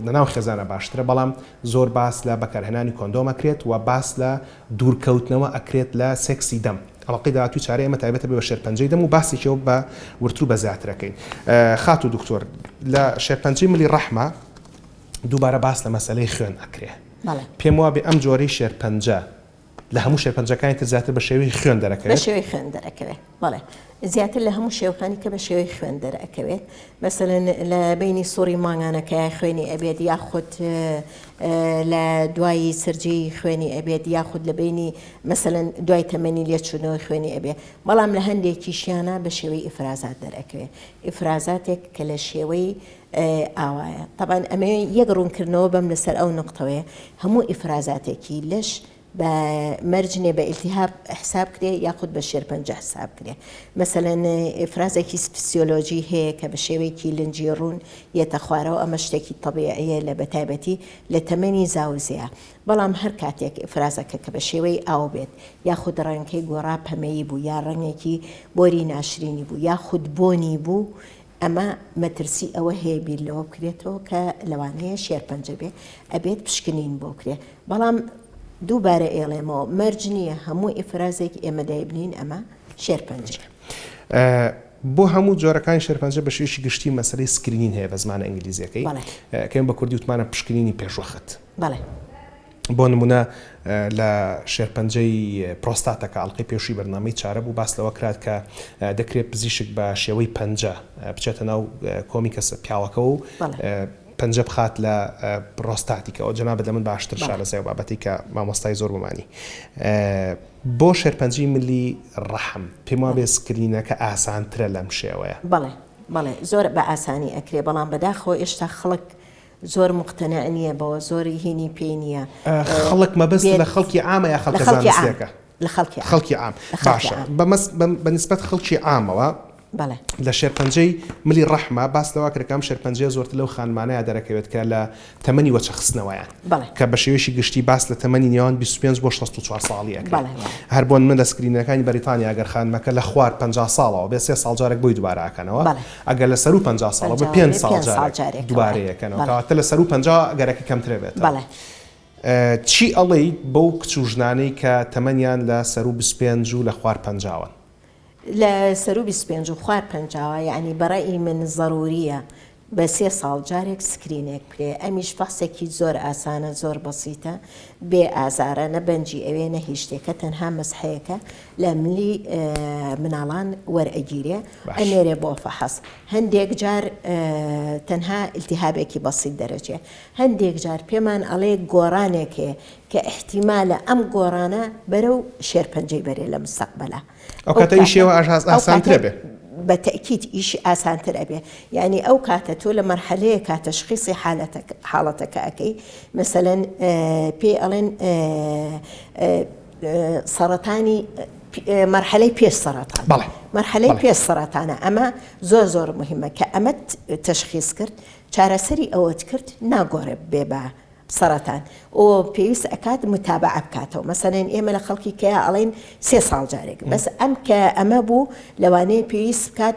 لەناو خێزانە باشترە بەڵام زۆر باس لە بەکارهێنانی کۆندۆم ئەکرێت و باس لە دوورکەوتنەوە ئەکرێت لە سێکسی دەم ئەڵقی داهاتوی چارە ئێمە تایبەتە بە شێرپەنجەی دەم و باسێکەوە بە ورتر و بە زیاترەکەین خات و دکتۆر لە شێرپەنجەی ملی ڕەحمە دووبارە باس لە مەسەلەی خوێن ئەکرێ پێم وابێ ئەم جۆرەی شێرپەنجە لە هەموو شێرپەنجەکانی تر زیاتر بە شێوەی خوێن دەرەکەوێت بە شێوەی خوێن دەرەکەوێت بەڵێ زیاتر لە هەموو شێوەکانی کە بە شێوەی خوێن دەرەکەوێت مەسەلەن لە بینی سووری مانگانەکە خوێنی ئەبێت یاخود لە دوایی سەرجەی خوێنی ئەبێت یاخود لە بینی مەسەلەن دوای تەمەنی لێچوونەوە خوێنی ئەبێت بەڵام لە هەندێکیشیانە بە شێوەی ئیفرازات دەرەکەوێت ئیفرازاتێک کە لە شێوەی ئاوایە طبعا ئەمە یەک ڕوونکردنەوە بەم لەسەر ئەو نقطەوەیە هەموو ئیفرازاتێکی لەش بە مەرجنێ بە ئیلتیهاب حساب کرێ یاخود بە شێرپەنجە حساب کرێ مەسەلەن ئیفرازێکی فسیۆلۆژی هەیە کە بە شێوەیەکی لنجی ڕوون یێتە خوارەوە ئەمە شتێکی تەبیعیە لە بەتایبەتی لە تەمەنی زاوزەیە بەڵام هەر کاتێک ئیفرازەکە کە بە شێوەی ئاو بێت یاخود ڕەنگەی گۆڕا پەمەیی بوو یا ڕەنگێکی بۆری ناشرینی بوو یاخود بۆنی بوو ئەمە مەترسی ئەوە هەیە بیر لەوە بکرێتەوە کە لەوانەیە شێرپەنجە بێ ئەبێت پشکنین بۆ کرێ بەڵام دووبارە ئێڵێمەوە مەرج نییە هەموو ئیفرازێکی ئێمە دایبنین ئەمە شێرپەنجە بۆ هەموو جۆرەکانی شێرپەنجە بە شێوەیەکی گشتی مەسەلەی سکرینین هەیە بە زمانە ئینگلیزیەکەی کەم بە کوردی وتمانە پشکنینی پێشوەخت بۆ نمونە لە شێرپەنجەی پرۆستاتەکە ئەڵقەی پێشووی بەرنامەی چارە بوو باس لەوە کرات کە دەکرێت پزیشک بە شێوەی پەنجە بچێتە ناو کۆمی کەسە پیاوەکە و پەنجە بخات لە پرۆستاتیکەوە جەنابەت لە من باشتر شارە سێ بابەتی کە مامۆستای زۆر بمانی بۆ شێرپەنجەی ملی ڕەحم پێم وابێ سکرینەکە ئاسانترە لەم شێوەیە. بەڵێ زۆر بە ئاسانی ئەکرێ بەڵام بەداخۆ ئێشتا خەڵک زۆر مقتنع نییە بەوە زۆری هینی پێی نییە خەڵک مەبەست لە خەڵکی عامە یا خەڵکە زانستیەکە لە خەڵکی عام باشە بەنسبەت خەڵکی عامەوە لە شێرپەنجەی ملی ڕەحمە باس لەوا کرەکەم شێرپەنجەیە زۆرتر لەو خانمانەیە دەرەکەوێت کە لە تەمەنی وەچە خستنەوەیان کە بە شێوەیەشی گشتی باس لە تەمەنی نێوان 25 بۆ 64 ساڵیەکە هەر بۆن من لە سکرینەکانی بەریتانیا ئەگەر خانمەکە لە خوار 50 ساڵەوە بێ 3 ساڵ جارێک بۆی دووبارەکەنەوە ئەگەر لە سەر و 50 ساڵەوە بە 5 ساڵ جارێک دووبارەیەکەنەوە کەواتە لە سەر و 50 ئەگەرەکە کەمترە بێت. چی ئەڵێیت بەو کچ و ژنانەی کە تەمەنیان لە سەر و 25 و لە خوار 50ون لە سەر و 25 و خوار 50 یعنی بەڕێی من ضروریە بە 3 ساڵ جارێک سکرینێک پرێ ئەمیش فەحسێکی زۆر ئاسانە زۆر بەسیتە بێ ئازارە نەبەنجی ئەوێ نە هیچ شتێکە تەنها مەسحەیەکە لە ملی مناڵان وەرئەگیرێ ئەنێرێ بۆ فەحەس هەندێک جار تەنها ئیلتیهابێکی بەسیت دەرەچێ هەندێک جار پێمان ئەڵێ گۆڕانێکێ کە احتیمالە ئەم گۆڕانە بەرەو شێرپەنجەی بەرێ لە مستەقبەلە ئەو کاتە ئیشێوە ئاسانترە بێ بەتەکیید ئیشی ئاسانتر ئەبێ یعنی ئەو کاتە تۆ لە مەرحەلەیە کە تەشخیصی حاڵەتەکە ئەەکەی مەسەلەن پێ ئەڵێن سەرەتانی مەرحەلەی پێش سەرەتان مەرحەلەی پێش سەرەتانە ئەمە زۆر مهمە کە ئەمە تەشخیص کرد چارەسەری ئەوەت کرد ناگۆڕێ بێ بە سەرەتان ئۆ پێویست ئەکات متابعە بکاتەوە مەسەلەن ئێمە لە خەڵکی کەیە ئەڵێن 3 ساڵ جارێک بەس ئەم کە ئەمە بوو لەوانەیە پێویست بکات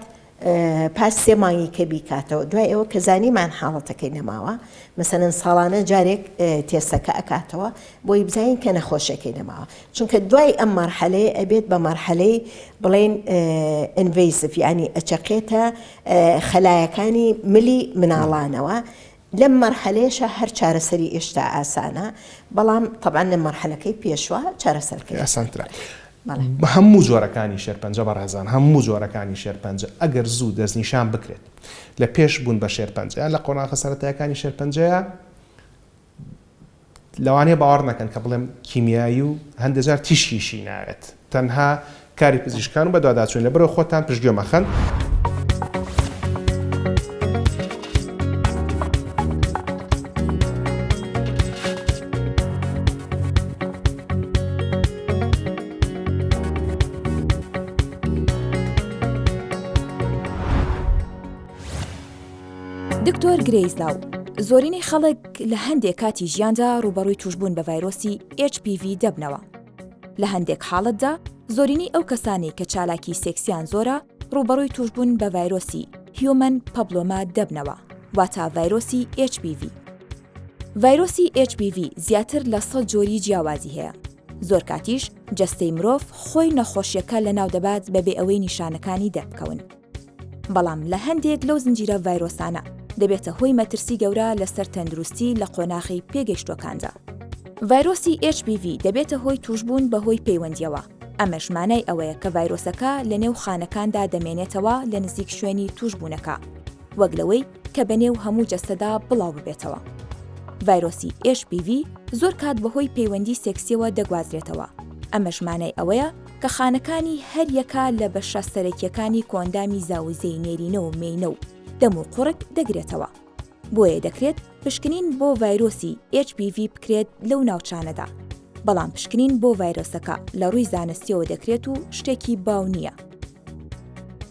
پاش 3 مانگی کە بیکاتەوە دوای ئەوە کە زانیمان حاڵەتەکەی نەماوە مەسەلەن ساڵانە جارێک تێستەکە ئەکاتەوە بۆی بزانین کە نەخۆشەکەی نەماوە چونکە دوای ئەم مەرحەلەیە ئەبێت بە مەرحەلەی بڵێن ئینڤیزیڤ یعنی ئەچەقێتە خەلایەکانی ملی مناڵانەوە لەم مەرحەلەیەشە هەر چارەسەری ئێشتا ئاسانە بەڵام طبعاً لە مەرحەلەکەی پێشوە چارەسەرکەی ئاسانترە. هەموو جۆرەکانی شێرپەنجە بەڕێزان هەموو جۆرەکانی شێرپەنجە ئەگەر زوو دەستنیشان بکرێت لە پێش بوون بە شێرپەنجە لە قۆناغە سەرەتاییەکانی شێرپەنجەیە لەوانەیە باوەڕ نەکەن کە بڵێم کیمیایی و هەندێک جار تیشکیشی ناوێت تەنها کاری پزیشکان و بەدواداچوون لە بەرەو خۆتان پشتگوێ مەخەن. دکتۆر گرێیزلاو زۆرینەی خەڵک لە هەندێک کاتی ژیاندا ڕوبەڕووی توشبوون بە ڤایرۆسی HPV دەبنەوە. لە هەندێک حاڵەتدا زۆرینەی ئەو کەسانی کە چالاکی سێکسیان زۆرە ڕوبەڕووی توشبوون بە ڤایرۆسی هیومن پەبلۆما دەبنەوە واتە ڤایرۆسی HPV. ڤایرۆسی HPV زیاتر لە 100 جۆری جیاوازی هەیە. زۆر کاتیش جەستەی مرۆڤ خۆی نەخۆشیەکە لە ناو دەبات بەبێ ئەوەی نیشانەکانی دەربکەون. بەڵام لە هەندێک لەو زنجیرە ڤایرۆسانە دەبێتە هۆی مەترسی گەورە لەسەر تەندروستی لە قۆناغی پێگەیشتوەکاندا. ڤایرۆسی HPV دەبێتە هۆی توشبوون بەهۆی پەیوەندیەوە. ئەمەش مانای ئەوەیە کە ڤایرۆسەکە لە نێو خانەکاندا دەمێنێتەوە لە نزیک شوێنی توشبوونەکە، وەک لەوەی کە بەنێو هەموو جەستەدا بڵاو ببێتەوە. ڤایرۆسی HPV زۆر کات بەهۆی پەیوەندی سێکسیەوە دەگوازرێتەوە. ئەمەش مانای ئەوەیە کە خانەکانی هەر یەکە لە بەشە سەرەکیەکانی کۆندامی زاوزەی نێرینە و مێینە و دەم و قوڕک دەگرێتەوە. بۆیە دەکرێت پشکنین بۆ ڤایرۆسی HPV بکرێت لەو ناوچانەدا. بەڵام پشکنین بۆ ڤایرۆسەکە لە ڕووی زانستیەوە دەکرێت و شتێکی باو نییە.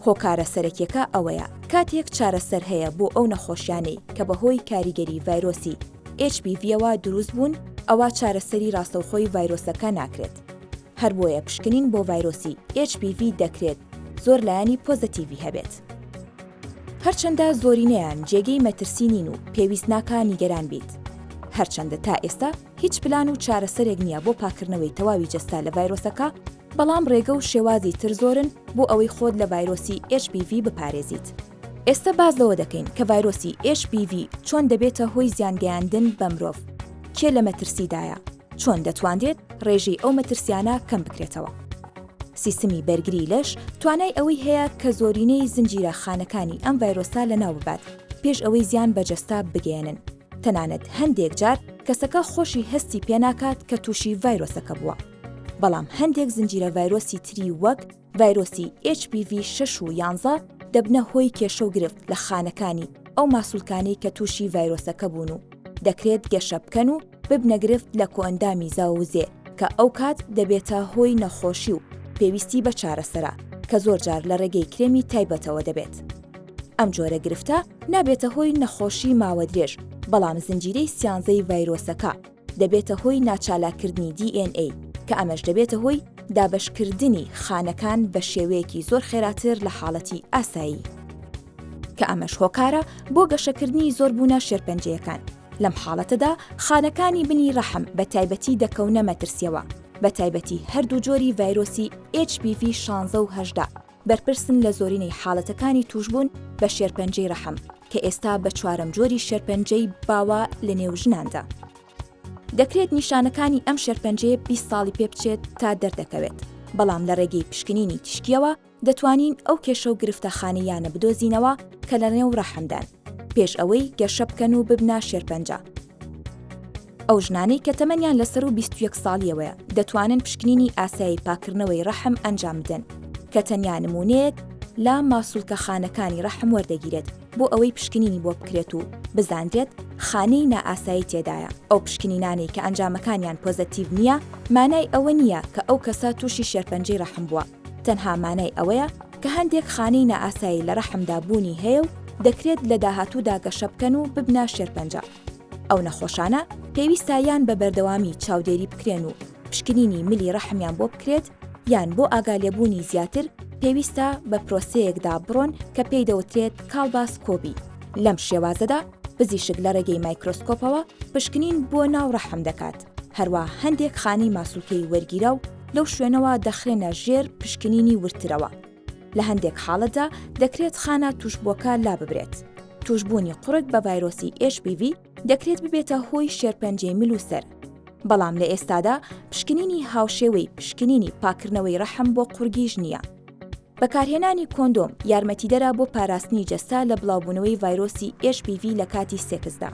هۆکارە سەرەکیەکە ئەوەیە کاتێک چارەسەر هەیە بۆ ئەو نەخۆشیانەی کە بەهۆی کاریگەری ڤایرۆسی HPV-ەوە دروست بوون ئەوە چارەسەری ڕاستەوخۆی ڤایرۆسەکە ناکرێت. هەر بۆیە پشکنین بۆ ڤایرۆسی HPV دەکرێت زۆر لایەنی پۆزەتیڤی هەبێت. هەرچەندە زۆرینەیان جێگەی مەترسی نین و پێویست ناکە نیگەران بیت. هەرچەندە تا ئێستا هیچ پلان و چارەسەرێک نییە بۆ پاکردنەوەی تەواوی جەستا لە ڤایرۆسەکە، بەڵام ڕێگە و شێوازی تر زۆرن بۆ ئەوەی خۆت لە ڤایرۆسی HPV بپارێزیت. ئێستا باز لەوە دەکەین کە ڤایرۆسی HPV چۆن دەبێتە هۆی زیانگەیاندن بە مرۆڤ، کێ لە مەترسیدایە، چۆن دەتوانرێت ڕێژەی ئەو مەترسیانە کەم بکرێتەوە. سیستمی بەرگری لەش توانای ئەوەی هەیە کە زۆرینەی زنجیرە خانەکانی ئەم ڤایرۆسا لە ناو ببات پێش ئەوەی زیان بەجەستا بگەێنن. تەنانەت هەندێک جار کەسەکە خۆشی هەستی پێناکات کە تووشی ڤایرۆسەکە بووە. بەڵام هەندێک زنجیرە ڤایرۆسی تری وەک ڤایرۆسی HPV 6 و 11 دەبنە هۆی کێشە و گرفت لە خانەکانی ئەو ماسوولکانەی کە تووشی ڤایرۆسەکە بوون و دەکرێت گەشە بکەن و ببنە گرفت لە کۆئەندامی زاوزێ کە ئەو کات دەبێتە هۆی نەخۆشی و پێویستی بە چارەسەرە کە زۆر جار لە ڕێگەی کرێمی تایبەتەوە دەبێت. ئەم جۆرە گرفتە نابێتە هۆی نەخۆشی ماوە درێژ، بەڵام زنجیرەی سیانزەی ڤایرۆسەکە دەبێتە هۆی ناچالاکردنی DNA کە ئەمەش دەبێتە هۆی دابەشکردنی خانەکان بە شێوەیەکی زۆر خێراتر لە حاڵەتی ئاسایی. کە ئەمەش هۆکارە بۆ گەشەکردنی زۆربوونە شێرپەنجەیەکان. لەم حاڵەتەدا خانەکانی بنی ڕەحم بە تایبەتی دەکەونە مەترسیەوە، بە تایبەتی هەردوو جۆری ڤایرۆسی HPV 16 و 18 بەرپرسن لە زۆرینەی حاڵەتەکانی توشبوون بە شێرپەنجەی ڕەحم کە ئێستا بە چوارەم جۆری شێرپەنجەی باوە لە نێو ژناندا. دەکرێت نیشانەکانی ئەم شێرپەنجەیە 20 ساڵی پێ بچێت تا دەردەکەوێت، بەڵام لە ڕێگەی پشکنینی تیشکیەوە دەتوانین ئەو کێشە و گرفتە خانەیانە بدۆزینەوە کە لە نێو ڕەحمدان پێش ئەوەی گەشە بکەن و ببنا شێرپەنجە. ئەو ژنانەی کە تەمەنیان لەسەر و 21 ساڵیەوەیە دەتوانن پشکنینی ئاسایی پاکردنەوەی ڕەحم ئەنجام بدەن کە تەنیا نمونەیەک لە ماسوولکە خانەکانی ڕەحم وەردەگیرێت بۆ ئەوەی پشکنینی بۆ بکرێت و بزانرێت خانەی نائاسایی تێدایە. ئەو پشکنینانەی کە ئەنجامەکانیان پۆزەتیڤ نییە مانای ئەوە نییە کە ئەو کەسە تووشی شێرپەنجەی ڕەحم بووە، تەنها مانای ئەوەیە کە هەندێک خانەی نائاسایی لە ڕەحمدا بوونی هەیە و دەکرێت لە داهاتوودا گەشە بکەن و ببنا شێرپەنجە. ئەو نەخۆشانە پێویستە یان بە بەردەوامی چاودێری بکرێن و پشکنینی ملی ڕەحمیان بۆ بکرێت، یان بۆ ئاگالێبوونی زیاتر پێویستە بە پرۆسەیەکدا بڕۆن کە پێی دەوترێت کاڵباسکۆبی. لەم شێوازەدا پزیشک لە ڕێگەی مایکرۆسکۆپەوە پشکنین بۆ ناو ڕەحم دەکات. هەروە هەندێک خانی ماسوولکەی وەرگیرە و لەو شوێنەوە دەخرێنە ژێر پشکنینی ورترەوە. لە هەندێک حاڵەتدا دەکرێت خانە توشبووەکە لا ببرێت. توشبوونی قورگ بە ڤایرۆسی HPV دەکرێت ببێتە هۆی شێرپەنجەی ملوسەر، بەڵام لە ئێستادا پشکنینی هاوشێوەی پشکنینی پاکردنەوەی ڕەحم بۆ قورگیش نییە. بەکارهێنانی کۆندۆم یارمەتیدەرە بۆ پاراستنی جەستا لە بڵاوبوونەوەی ڤایرۆسی HPV لە کاتی سێکسدا.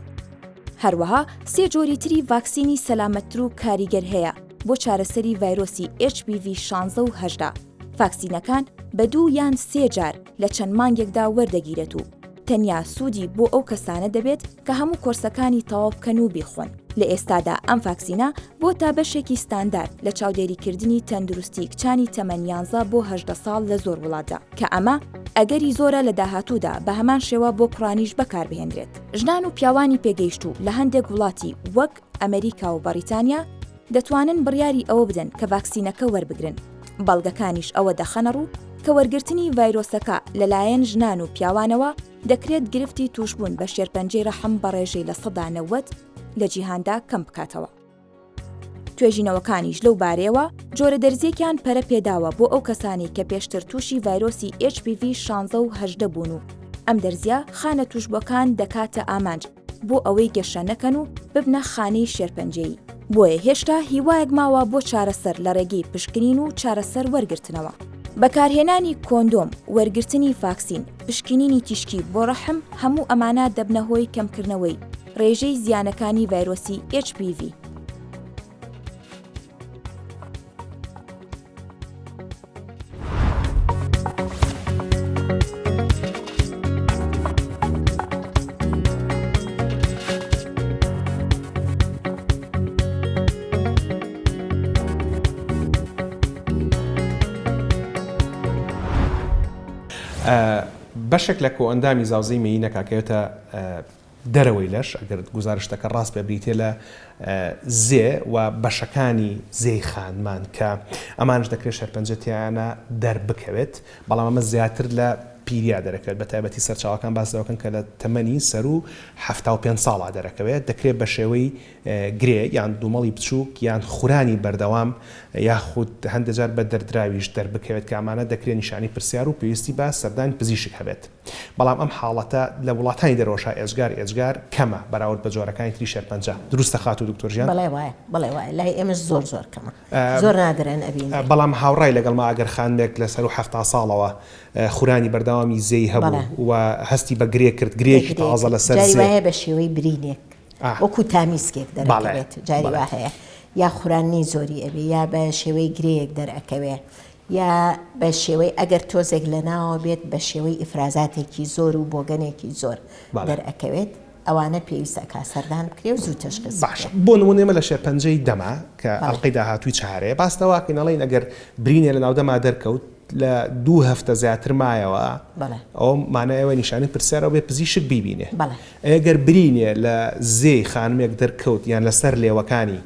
هەروەها سێ جۆری تری ڤاکسینی سەلامەتتر و کاریگەر هەیە بۆ چارەسەری ڤایرۆسی HPV 16 و 18. ڤاکسینەکان بە 2 یان 3 جار لە چەند مانگێکدا وەردەگیرێت و تەنیا سوودی بۆ ئەو کەسانە دەبێت کە هەموو کۆرسەکانی تەواو بکەن و بیخۆن. لە ئێستادا ئەم ڤاکسینە بۆ تا بەشێکی ستاندارد لە چاودێریکردنی تەندروستی کچانی تەمەن 11 بۆ 18 ساڵ لە زۆر وڵاتدا کە ئەمە ئەگەری زۆرە لە داهاتوودا بە هەمان شێوە بۆ کوڕانیش بەکاربهێنرێت. ژنان و پیاوانی پێگەیشت و لە هەندێک وڵاتی وەک ئەمریکا و بەریتانیا دەتوانن بڕیاری ئەوە بدەن کە ڤاکسینەکە وەربگرن. بەڵگەکانیش ئەوە دەخەنە ڕوو کە وەرگرتنی ڤایرۆسەکە لەلایەن ژنان و پیاوانەوە دەکرێت گرفتی توشبوون بە شێرپەنجەی ڕەحم بە ڕێژەی لە 90 لە جیهاندا کەم بکاتەوە. توێژینەوەکانیش لەو بارەیەوە جۆرە دەرزیەکیان پەرە پێداوە بۆ ئەو کەسانی کە پێشتر تووشی ڤایرۆسی HPV 16 و 18 بوون و ئەم دەرزیە خانە توشبووەکان دەکاتە ئامانج بۆ ئەوەی گەشە نەکەن و ببنە خانەی شێرپەنجەیی. بۆیە هێشتا هیوایەک ماوە بۆ چارەسەر لە ڕێگەی پشکنین و چارەسەر وەرگرتنەوە. بەکارهێنانی کۆندۆم، وەرگرتنی ڤاکسین، پشکنینی تیشکی بۆ ڕەحم هەموو ئەمانە دەبنە هۆی کەمکردنەوەی ڕێژەی زیانەکانی ڤایرۆسی HPV. بەشێک لە کۆئەندامی زاوزەی مێینەکە کەوێتە دەرەوەی لەش ئەگەر گوزارشتەکە ڕاست پێ بریتێ لە زێ و بەشەکانی زێی خانمان کە ئەمانش دەکرێت شێرپەنجەتیانە دەربکەوێت، بەڵام ئەمە زیاتر لە پیریا دەرەکەوێت، بە تایبەتی سەرچاوەکان باس دەکەن کە لە تەمەنی سەر و 75 ساڵا دەرەکەوێت، دەکرێت بە شێوەی گرێ یان دوومەڵی بچووک یان خورانی بەردەوام یاخود هەندێک جار بە دەردراویش دەربکەوێت کە ئەمانە دەکرێت نیشانی پرسیار و پێویستی بە سەردانی پزیشک هەبێت. بەڵام ئەم حاڵەتە لە وڵاتانی دەرەوەشە ئێجگار کەمە بەراورد بە جۆرەکانی تری شێرپەنجە. دروستە خات و دکتۆر ژیان؟ بەڵێ وایە لای ئێمەش زۆر کەمە، زۆر نادرێن ئەبین. بەڵام هاوڕای لەگەڵ ما ئەگەر خانێک لەسەر و 70 ساڵەوە خورانی بەردەوام بەردەوامی زەی هەبوو و هەستی بە گرێ کرد گرێکی تازە لەسەر جاری وایە بە شێوەی برینێک وەکو تامیسکێک دەرەکەوێت جاری وا هەیە یا خوڕانی زۆری ئەبێ یا بە شێوەی گرەیەک دەرەکەوێ یا بە شێوەی ئەگەر تۆزێک لە ناوە بێت بە شێوەی ئیفرازاتێکی زۆر و بۆگەنێکی زۆر دەرەکەوێت ئەوانە پێویستە کا سەردان بکرێ و زوو تەشخیص باشە بۆ نمونە ئێمە لە شێرپەنجەی دەما کە ئەڵقەی داهاتووی چارەیە باستەواکەین ئەڵێن ئەگەر برینێ لە ناودەما دەرکەوت لە 2 هەفتە زیاتر مایەوە ئەو مانایەوە نیشانی پرسیارەوە بێ پزیشک بیبینێ ئەگەر برینێ لە زێی خانمێک دەرکەوت یان لەسەر لێوەکانی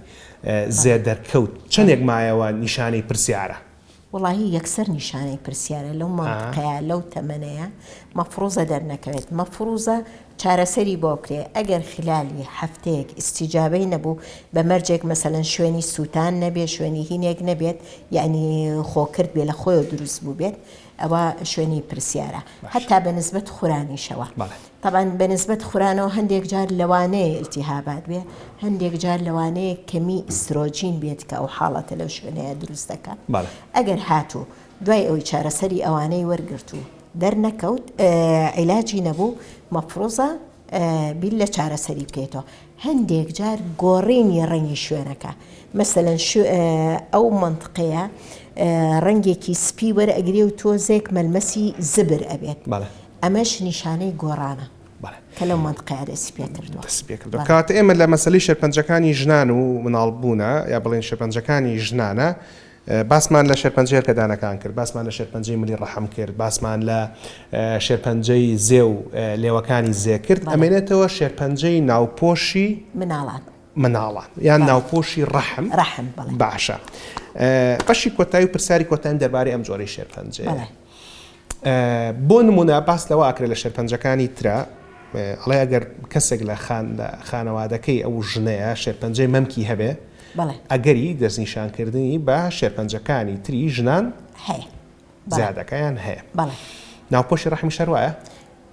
زێ دەرکەوت چەندێک مایەوە نیشانەی پرسیارە وڵی یەکسەر نیشانەی پرسیارە لەو ماقەیە لەو تەمەنەیە مەفروزە دەرنەکەوێت مەفروزە چارەسەری بۆ کرێ ئەگەر خلالی هەفتەیەک ئیسیجابەی نەبوو بە مەرجێک مەسەلەن شوێنی سووتان نەبێت شوێنی هینێک نەبێت یعنی خۆکرد بێ لە خۆی دروست بوو بێت ئەوە شوێنی پرسیارە هەتا بەنسبەت خورانیشەوە طبعاً بەنسبەت خورانەوە هەندێک جار لەوانەیە ئیلتیهابات بێ هەندێک جار لەوانەیە کەمی ئیسترۆجین بێت کە ئەو حاڵەتە لەو شوێنەیە دروست دەکات ئەگەر هاتوو دوای ئەوی چارەسەری ئەوانەی وەرگرت و دەرنەکەوت عیلاجی نەبوو مەفروزە بیل لە چارەسەری بکەیتەوە هەندێک جار گۆڕینی ڕەنگی شوێنەکە مەسەلەن ئەو منطقەیە ڕەنگێکی سپی وەرئەگرێ و تۆزێک مەلمەسی زبر ئەبێت ئەمەش نیشانەی گۆڕانە کە لەو منطقەیە دەستی پێ کردووە کاتە ئێمە لە مەسەلەی شێرپەنجەکانی ژنان و مناڵبوونە یا بڵێن شێرپەنجەکانی ژنانە باسمان لە شێرپەنجەی هەرکەدانەکان کرد باسمان لە شێرپەنجەی ملی ڕەحەم کرد باسمان لە شێرپەنجەی زێ و لێوەکانی زێ کرد ئەمێنێتەوە شێرپەنجەی ناوپۆشی مناڵان یان ناوپۆشی ڕەحم باشە قەشی کۆتایی و پرسیاری کۆتایی دەربارەی ئەم جۆرەی شێرپەنجەیە بۆ نمونە باس لەوە ئاکرێت لە شێرپەنجەکانی ترە ئەڵێ ئەگەر کەسێک لە خانەوادەکەی ئەو ژنەیە شێرپەنجەی مەمکی هەبێ ئەگەری دەستنیشانکردنی بە شێرپەنجەکانی تری ژنان زیادەکەیان هەیە ناوپۆشی ڕەحمی شەروایە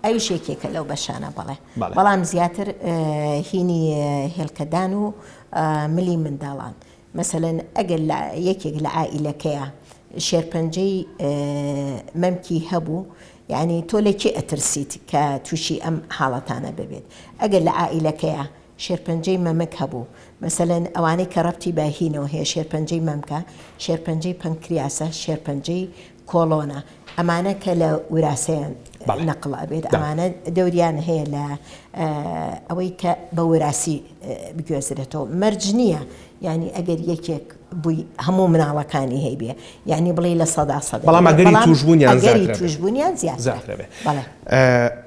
ئەویش یەکێکە لەو بەشانە بەڵام زیاتر هینی هێلکەدان و ملی منداڵان مەسەلەن ئەگەر یەکێک لە عائیلەکەیە شێرپەنجەی مەمکی هەبوو یعنی تۆ لێکی ئەترسیت کە تووشی ئەم حاڵەتانە ببێت ئەگەر لە عائیلەکەیە شێرپەنجەی مەمک هەبوو مەسەلەن ئەوانەی کە ڕەبتی باهینەوە هەیە شێرپەنجەی مەمکە شێرپەنجەی پەنکریاسە شێرپەنجەی کۆڵۆنە ئەمانە کە لە وراثەیان نەقڵ ئەبێت ئەمانە دەوریان هەیە لە ئەوەی کە بە وراسی بگوێزرێتەوە مەرج نییە یعنی ئەگەر یەکێک بووی هەموو مناڵەکانی هەیبێ یعنی بڵێ لە سەدا بەڵام ئەگەری توشبوونیان زیاترە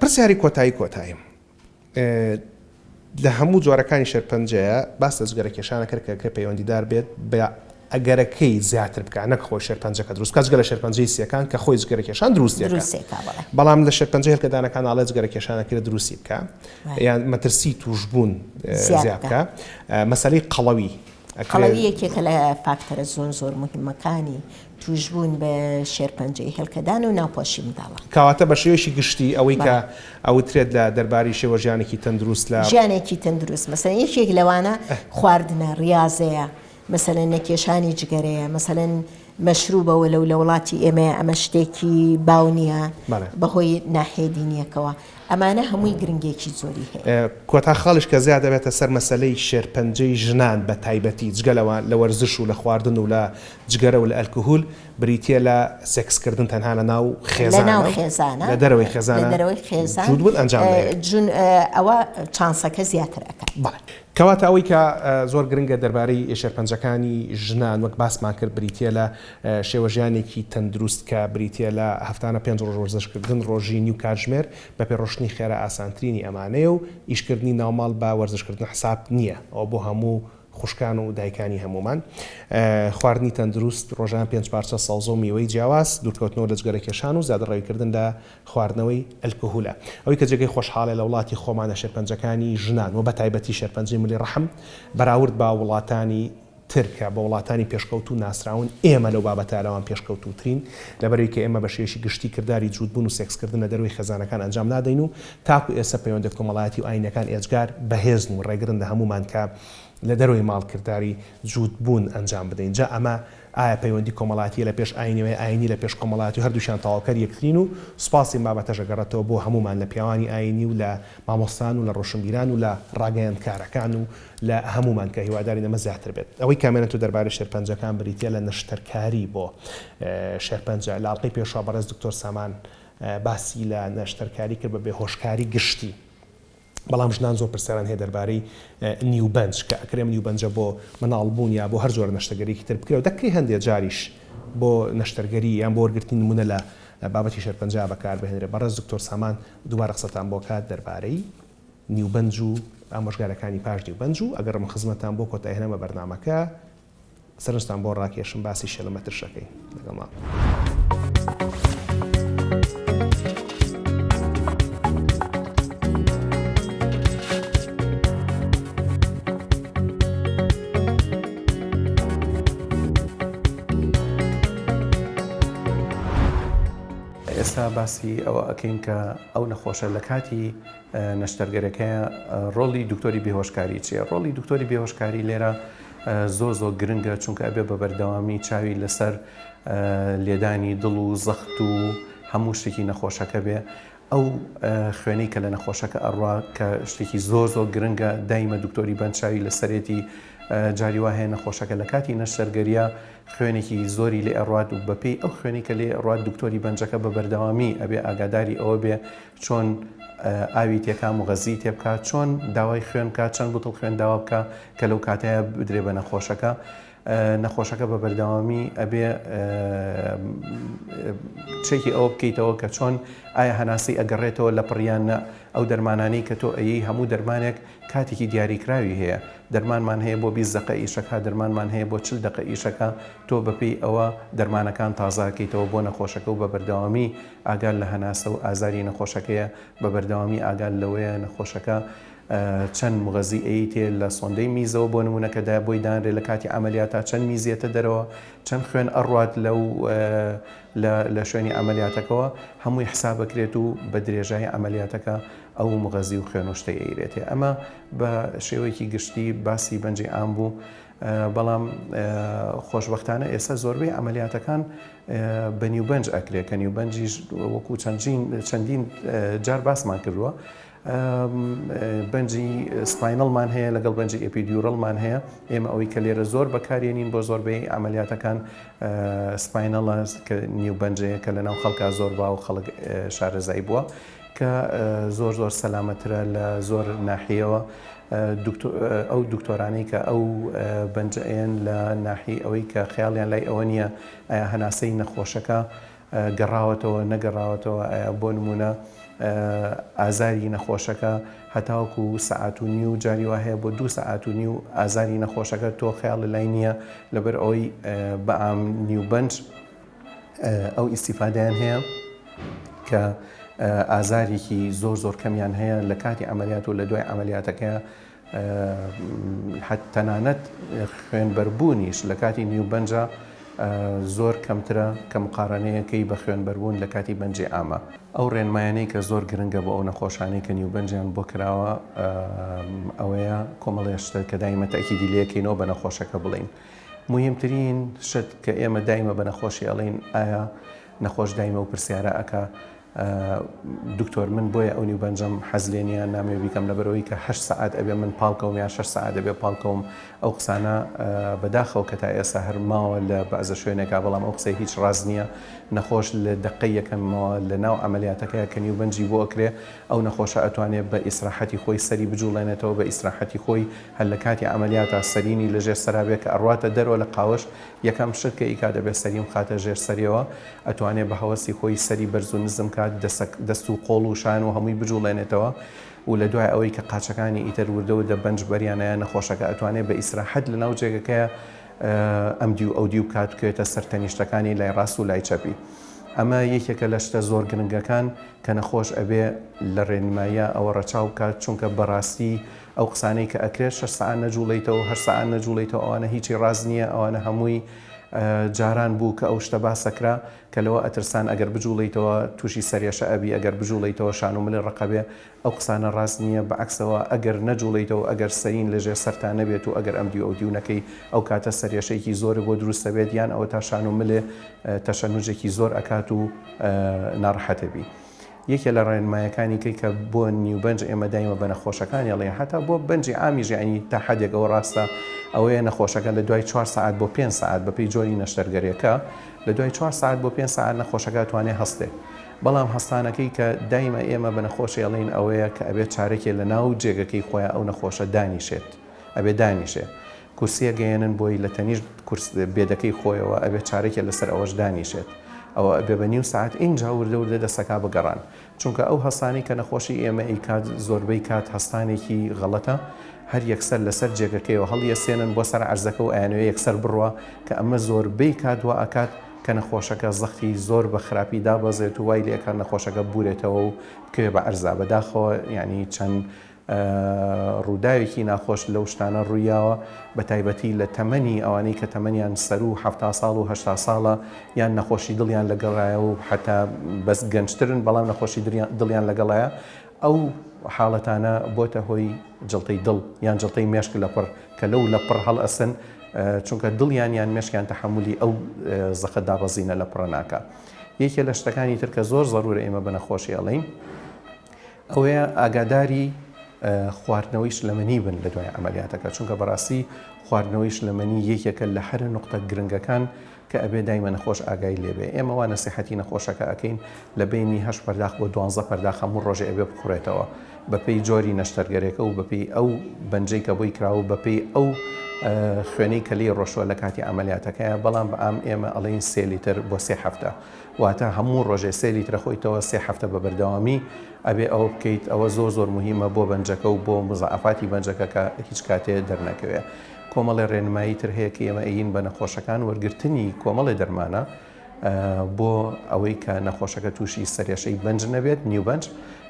پرسیاری کۆتاییم لە هەموو جۆرەکانی شێرپەنجەیە باس دەستگەرە کێشانە کرد کە پەیوەندیدار بێت بە ئەگەرەکەی زیاتر بکە نەک خۆی شێرپەنجەکە دروست کە جگەرە شێرپەنجەی سیەکان کە خۆی جگەرە کێشان دروستێکە بەڵام لە شێرپەنجەی هەرکەدانەکان ئاڵێ جگەرە کێشانەکرێت دروستی بکە یان مەترسی توشبوون زیاد بکە مەسەلەی قەڵەوی قەڵەوی یەکێکە لە فاکتەرە زۆر مهمەکانی توشبوون بە شێرپەنجەی هێلکەدان و ناوپۆشی منداڵان کەواتە بە شێوەیەکی گشتی ئەوەی کە ئەوترێت لە دەرباری شێوە ژیانێکی تەندروست لە ژیانێکی تەندروست مەسەلەن یەکێک لەوانە خواردنە ڕاضەیە مەسەلەن نەکێشانی جگەرەیە مەسەلەن مەشروبەوە لە وڵاتی ئێمە ئەمە شتێکی باونیە بەهۆی ناحێدینیەکەوە ئەمانە هەمووی گرنگێکی زۆری هەیە کۆتا خاڵش کە زیاد دەبێتە سەر مەسەلەی شێرپەنجەی ژنان بە تایبەتی جگەلەوە لە وەرزش و لە خواردن و لە جگەرە و لە ئەلکۆهول بریتە لە سێکسکردن تەنها لە ناو خێزانە لە دەرەوەی خێزان جوودبوون ئەنجام جون ئەوە چانسەکە زیاتر ئەکات کەواتە ئەوەی کە زۆر گرنگە دەربارەی شێرپەنجەکانی ژنان وەک باسمان کرد بریتە لە شێوە ژیانێکی تەندروست کە بریتە لە هەفتانە 5 ڕۆژ وەرزشکردن ڕۆژی نیو کاتژمێر بە پێڕۆشتنی خێرا ئاسانترینی ئەمانەیە و ئیشکردنی ناوماڵ بە وەرزشکردن حساب نییە ئەو بۆ هەموو خوشکان و دایکانی هەمومان خواردنی تەندروست ڕۆژان 5 پارچە سەوزە و میوەی جیاواز دوورکەوتنەوە لە جگەرە کێشان و زیادڕەویکردن لە خواردنەوەی ئەلکۆهولە ئەوەی کە جێگەی خۆشحاڵە لە وڵاتی خۆمانە شێرپەنجەکانی ژنان و بە تایبەتی شێرپەنجەی ملی ڕەحم بەراورد با وڵاتانی ترکە بە وڵاتانی پێشکەوت و ناسراون ئێمە لەو بابەتالەوان پێشکەوتوترین لەبەرەوەی کە ئێمە بە شێوەیەکی گشتی کردداری جوودبوون و سێکسکردن لە دەروی خێزانەکان ئەنجام نادەین و تاکو ئێستا پەیوەندی کۆمەڵایەتی و ئاینەکان ئێجگار بەهێزن و ڕێگرن لە هەمومان کە لە دەروی ماڵکردداری جوودبوون ئەنجام بدەین جا ئەمە ئایا پەیوەندی کۆمەڵاتیە لە پێش ئاینەوەی ئاینی لە پێش کۆمەڵاتی و هەردووشیان تەواوکەر یەکترین و سوپاسی بابەتەژە گەڕێتەوە بۆ هەمومان لە پیاوانی ئاینی و لە مامۆستان و لە ڕۆشنبیران و لە ڕاگەیاندکارەکان و لە هەمومان کە هیواداری نەمە زیاتر بێت. ئەوەی کامێنێت و دەربارەی شێرپەنجەکان بریتە لە نەشتەرکاری بۆ شێرپەنجە لە ئاڵقەی پێشوا بەڕێز دکتۆر سامان باسی لە نەشتەرکاری کرد بە بێهۆشکاری گشتی. بەڵام ژنان زۆر پرسیاران هەیە دەربارەی نیوبەنج کە ئەکرێم نیوبەنجە بۆ مناڵبوون یا بۆ هەر زۆر نەشتەرگەریکی تر بکرێت و دەکرێت هەندێک جاریش بۆ نەشتەرگەری یان بۆ وەرگرتنی نمونە لە بابەتی شێرپەنجە بەکار بهێنرێت. بەڕێز دکتۆر سامان دووبارە قسەتان بۆ کات دەربارەی نیوبەنج و ئامۆژگارەکانی پاش نیوبەنج و ئەگەڕم خزمەتان بۆ کۆتایهێنەمە بەرنامەکە سەرنجتان بۆ ڕاکێشم باسی شێلەمەترشەکەی لەگەڵمان. ئێستا باسی ئەوە ئەکەین کە ئەو نەخۆشە لە کاتی نەشتەرگەرەکەیە ڕۆڵی دکتۆری بێهۆشکاری چیە؟ ڕۆڵی دکتۆری بێهۆشکاری لێرە زۆر گرنگە چونکە ئەبێ بە بەردەوامی چاوی لەسەر لێدانی دڵ و زەخت و هەموو شتێکی نەخۆشەکە بێ. ئەو خوێنەی کە لە نەخۆشەکە ئەڕوا کە شتێکی زۆر گرنگە دایمە دکتۆری بەنچاوی لەسەرێتی جاری وا هەیە نەخۆشەکە لە کاتی نەشتەرگەریە خوێنێکی زۆری لێ ئەڕات و بەپێی ئەو خوێنی کە لێ ئەڕات دکتۆری بەنجەکە بە بەردەوامی ئەبێ ئاگاداری ئەوە بێ چۆن ئاوی تێکام و غەزی تێ بکات، چۆن داوای خوێن بکات، چەند بوتڵ خوێن داوا بکە کە لەو کاتەیە بدرێ بە نەخۆشەکە. نەخۆشەکە بە بەردەوامی ئەبێ چێکی ئەوە بکەیتەوە کە چۆن ئایا هەناسی ئەگەڕێتەوە لە پڕیانە ئەو دەرمانانی کە تۆ ئەیی هەموو دەرمانێک کاتێکی دیاریکراوی هەیە. دەرمانمان هەیە بۆ 20 دقە ئیشەکە، دەرمانمان هەیە بۆ 40 دقە ئیشەکە، تۆ بەپێی ئەوە دەرمانەکان تازاکەیتەوە بۆ نەخۆشەکە و بە بەردەوامی ئاگال لە هەناسە و ئازاری نەخۆشەکەیە، بە بەردەوامی ئاگال لەوەیە نەخۆشەکە چەند مغەزی ئەیتێ لە سۆندەی میزەوە بۆ نمونەکەدا بۆی دانرێ لە کاتی ئەمەلیاتە چەند میزیێتە دەرەوە، چەند خوێن ئەڕوات لە شوێنی ئەمەلیاتەکەەوە هەمووی حساب بکرێت و بە درێژای ئەمەلیاتەکە ئەو مغەزی و خوێن و شتەی ئەیرێتێ. ئەمە بە شێوەیەکی گشتی باسی بەنجی ئام بوو. بەڵام خۆشبەختانە ئێستا زۆربەی ئەمەلیاتەکان بە نیوبەنج ئەکرێت کە نیوبەنجیش وەکو چەندین جار باسمان کردووە. بەنجی سپاینەڵمان هەیە لەگەڵ بەنجی ئەپیدیورەڵمان هەیە. ئێمە ئەوەی کە لێرە زۆر بەکارێنین بۆ زۆربەی ئەمەلیاتەکان سپاینەڵە کە نیوبەنجەیە کە لەناو خەڵکا زۆر با و خەڵک شارەزایی بووە کە زۆر سەلامەترە لە زۆر ناحیەوە. ئەو دکتۆرانەی کە ئەو بەنجەیان لە ناحی ئەوەی کە خەیاڵیان لای ئەوە نییە ئایا هەناسەی نەخۆشەکە گەڕاوەتەوە نەگەڕاوەتەوە، ئایا بۆ نمونە ئازاری نەخۆشەکە هەتاوەکو سەعات و نیو جاری وا هەیە بۆ 2 سەعات و نیو ئازاری نەخۆشەکە تۆ خەیاڵ لای نییە لەبەر ئەوەی بەعام نیوبەنج ئەو ئیسیفادەیان هەیە کە ئازارێکی زۆر کەمیان هەیە لە کاتی ئەمەلیات و لە دوای ئەمەلیاتەکە تەنانەت خوێنبەربوونیش لە کاتی نیوبەنجە زۆر کەمترە کە مقارنەیەکەی بە خوێنبەربوون لە کاتی بەنجی ئامە. ئەو ڕێنمایانەی کە زۆر گرنگە بۆ ئەو نەخۆشانەی کە نیوبەنجیان بۆ کراوە ئەوەیە کۆمەڵێشتە کە دایمە تاکیدی لێکەینەوە بە نەخۆشەکە بڵین. مهمترین شت کە ئێمە دایمە بە نەخۆشی ئەڵین ئایا نەخۆش دایمە و پرسیارە ئەکا دکتۆر من بۆیە ئەو نیوبەنجەم حەز لێ نییە نامێ بیکەم لەبەرەوەی کە 8 سەعات ئەبێ من پاڵکەوم یان 6 سەعات دەبێ پاڵکەوم. ئەو قسانە بەداخەوە کە تا ئێستا هەر ماوە لە بەعزە شوێنێکا، بەڵام ئەو قسەی هیچ ڕاست نییە. نەخۆش لە دقەی یەکەمەوە لە ناو ئەمەلیاتەکەیە کە نیوبەنجی بۆ ئەکرێ ئەو نەخۆشە ئەتوانێت بە ئیسراحەتی خۆی سەری بجوڵێنێتەوە، بە ئیسراحەتی خۆی هەر لە کاتی ئەمەلیاتە سەرینی لەژێر سەرابێ کە ئەڕواتە دەرەوە لە قاوەش یەکەم شت کە ئیکا دەبێت سەریم خاتە ژێر سەریەوە، ئەتوانێت بە هەوەسی خۆی سەری بەرز و نزم کات، دەست و قۆڵ و شان و هەمووی بجوڵێنێتەوە و لە دوای ئەوەی کە قاچەکانی ئیتر وردەوە دەبەنج بەریانەیە نەخۆشەکە ئەتوانێت بە ئیسراحەت لە ناو جێگەکەیە ئەمدی و ئەودی و کات بکەوێتە سەر تەنیشتەکانی لای ڕاست و لای چەپی. ئەمە یەکێکە لە شتە زۆر گرنگەکان کە نەخۆش ئەبێ لە ڕێنماییە ئەوە ڕەچاو بکات، چونکە بەڕاستی ئەو قسانەی کە ئەکرێت 6 سەعات نەجوڵیتەوە 8 سەعات نەجوڵیتەوە ئەوانە هیچی ڕاست نییە، ئەوانە هەمووی جاران بوو کە ئەو شتە باسەکرا کە لەوە ئەترسان ئەگەر بجوڵیتەوە تووشی سەرێشە ئەبی ئەگەر بجوڵیتەوە شان و ملی ڕقەبێ ئەو قسانە ڕاست نییە بەعکسەوە ئەگەر نەجوڵیتەوە ئەگەر سەرین لەژێر سەرتا نەبێت و ئەگەر ئەم ئەو دیونەکەی ئەو کاتە سەرێشەیەکی زۆر بۆ دروستە بێت یان ئەوە تا شان و ملێ تەشەنوجێکی زۆر ئەکات و ناڕەحەتەبی. یەکێ لە ڕێنمایەکانی کە بۆ نیوبەنج ئێمە دایمە بە نەخۆشەکانی ئەڵێ هەتا بۆ بەنجی ئامیژ ینی تا حدێک ئەوە ڕاستە ئەوەیە نەخۆشەکە لە دوای 4 ساعت بۆ 5 ساعت بەپی جۆری نەشتەرگەریەکە لە دوای 4 ساعت بۆ 5 ساعت نەخۆشەکە توانێت هەستێ. بەڵام هەستانەکەی کە دایمە ئێمە بە نەخۆشی ئەڵین ئەوەیە کە ئەبێت چارەکێ لە ناو جێگەکەی خۆیان ئەو نەخۆشە دانیشێت ئەبێ دانیشێ کورسیە گەیەنن بۆی لە تەنیش بێدەکەی خۆیەوە ئەبێت چارێکێ لەسەر ئەوەش دانیشێت ئەوە بێ بە نیو ساعت اینجا وردە وردە دەسەکا بگەڕان چونکە ئەو هەستانی کە نەخۆشی ئێمە ئیکات زۆربەی کات هەستانێکی غەڵەتە هەر یەکسەر لەسەر جێگەکەیەوە هەڵیەسێنن بۆ سەر عەرزەکە و ئەیانوێ یەکسەر بڕوە کە ئەمە زۆربەی کات وە ئەکات کە نەخۆشەکە زەختی زۆر بە خراپی دابەزێت و وای لێکان نەخۆشەکە بورێتەوە و بکەوێ بە عەرزا بەداخەوە ینی چەند ڕووداوێکی ناخۆش لەو شتانە ڕوویاوە بە تایبەتی لە تەمەنی ئەوانەی کە تەمەنیان سەر و 70 ساڵ و 80 ساڵە یان نەخۆشی دڵیان لەگەڵایە و حتا بەس گەنجترن بەڵام نەخۆشی دڵیان لەگەڵایە ئەو حاڵەتانە بۆتە هۆی جڵتەی دڵ یان جڵتەی مێشک لەپڕ کە لەو لەپڕ هەڵ ئەسن چونکە دڵیان یان مێشکیان تەحملی ئەو زەخە دابەزینە لە پڕە ناکە. یەکێ لە شتەکانی تر کە زۆر زەرورە ئێمە بە نەخۆشی ئەڵین ئەوەیە ئاگاداری خواردنەوەی شلەمەنی بن لە دوای ئەمەلیاتەکە چونکە بەڕاستی خواردنەوەی شلەمەنی یەکێکە لە هەر نقطە گرنگەکان کە ئەبێ دایمە نەخۆش ئاگای لێبێ. ئێمە وا نەسیحەتی نەخۆشەکە ئەکەین لە بینی 8 پەرداخ بۆ 12 پەرداخ هەموو ڕۆژێ ئەبێ بخورێتەوە بەپێی جۆری نەشتەرگەرێکە و بەپێی ئەو بەنجەی کە بۆی کراوە بەپێی ئەو خوێنەی کە لێ ڕۆشوە لە کاتی ئەمەلیاتەکەیە بەڵام بە ئام ئێمە ئەڵین 3 لیتر بۆ 3 هەفتە واتە هەموو ڕۆژێ 3 لیترە خۆیتەوە 3 هەفتە بە بەردەوامی ئەبێ ئەوە بکەیت ئەوە زۆر مهمە بۆ بەنجەکە و بۆ مزعفاتی بەنجەکە کە هیچ کاتێ دەرنەکەوێت. کۆمەڵی ڕێنمایی تر هەیە کە ئێمە ئەین بە نەخۆشەکان وەرگرتنی کۆمەڵی دەرمانە بۆ ئەوەی کە نەخۆشەکە تووشی سەرێشەی بەنج نەبێت نیوبەنج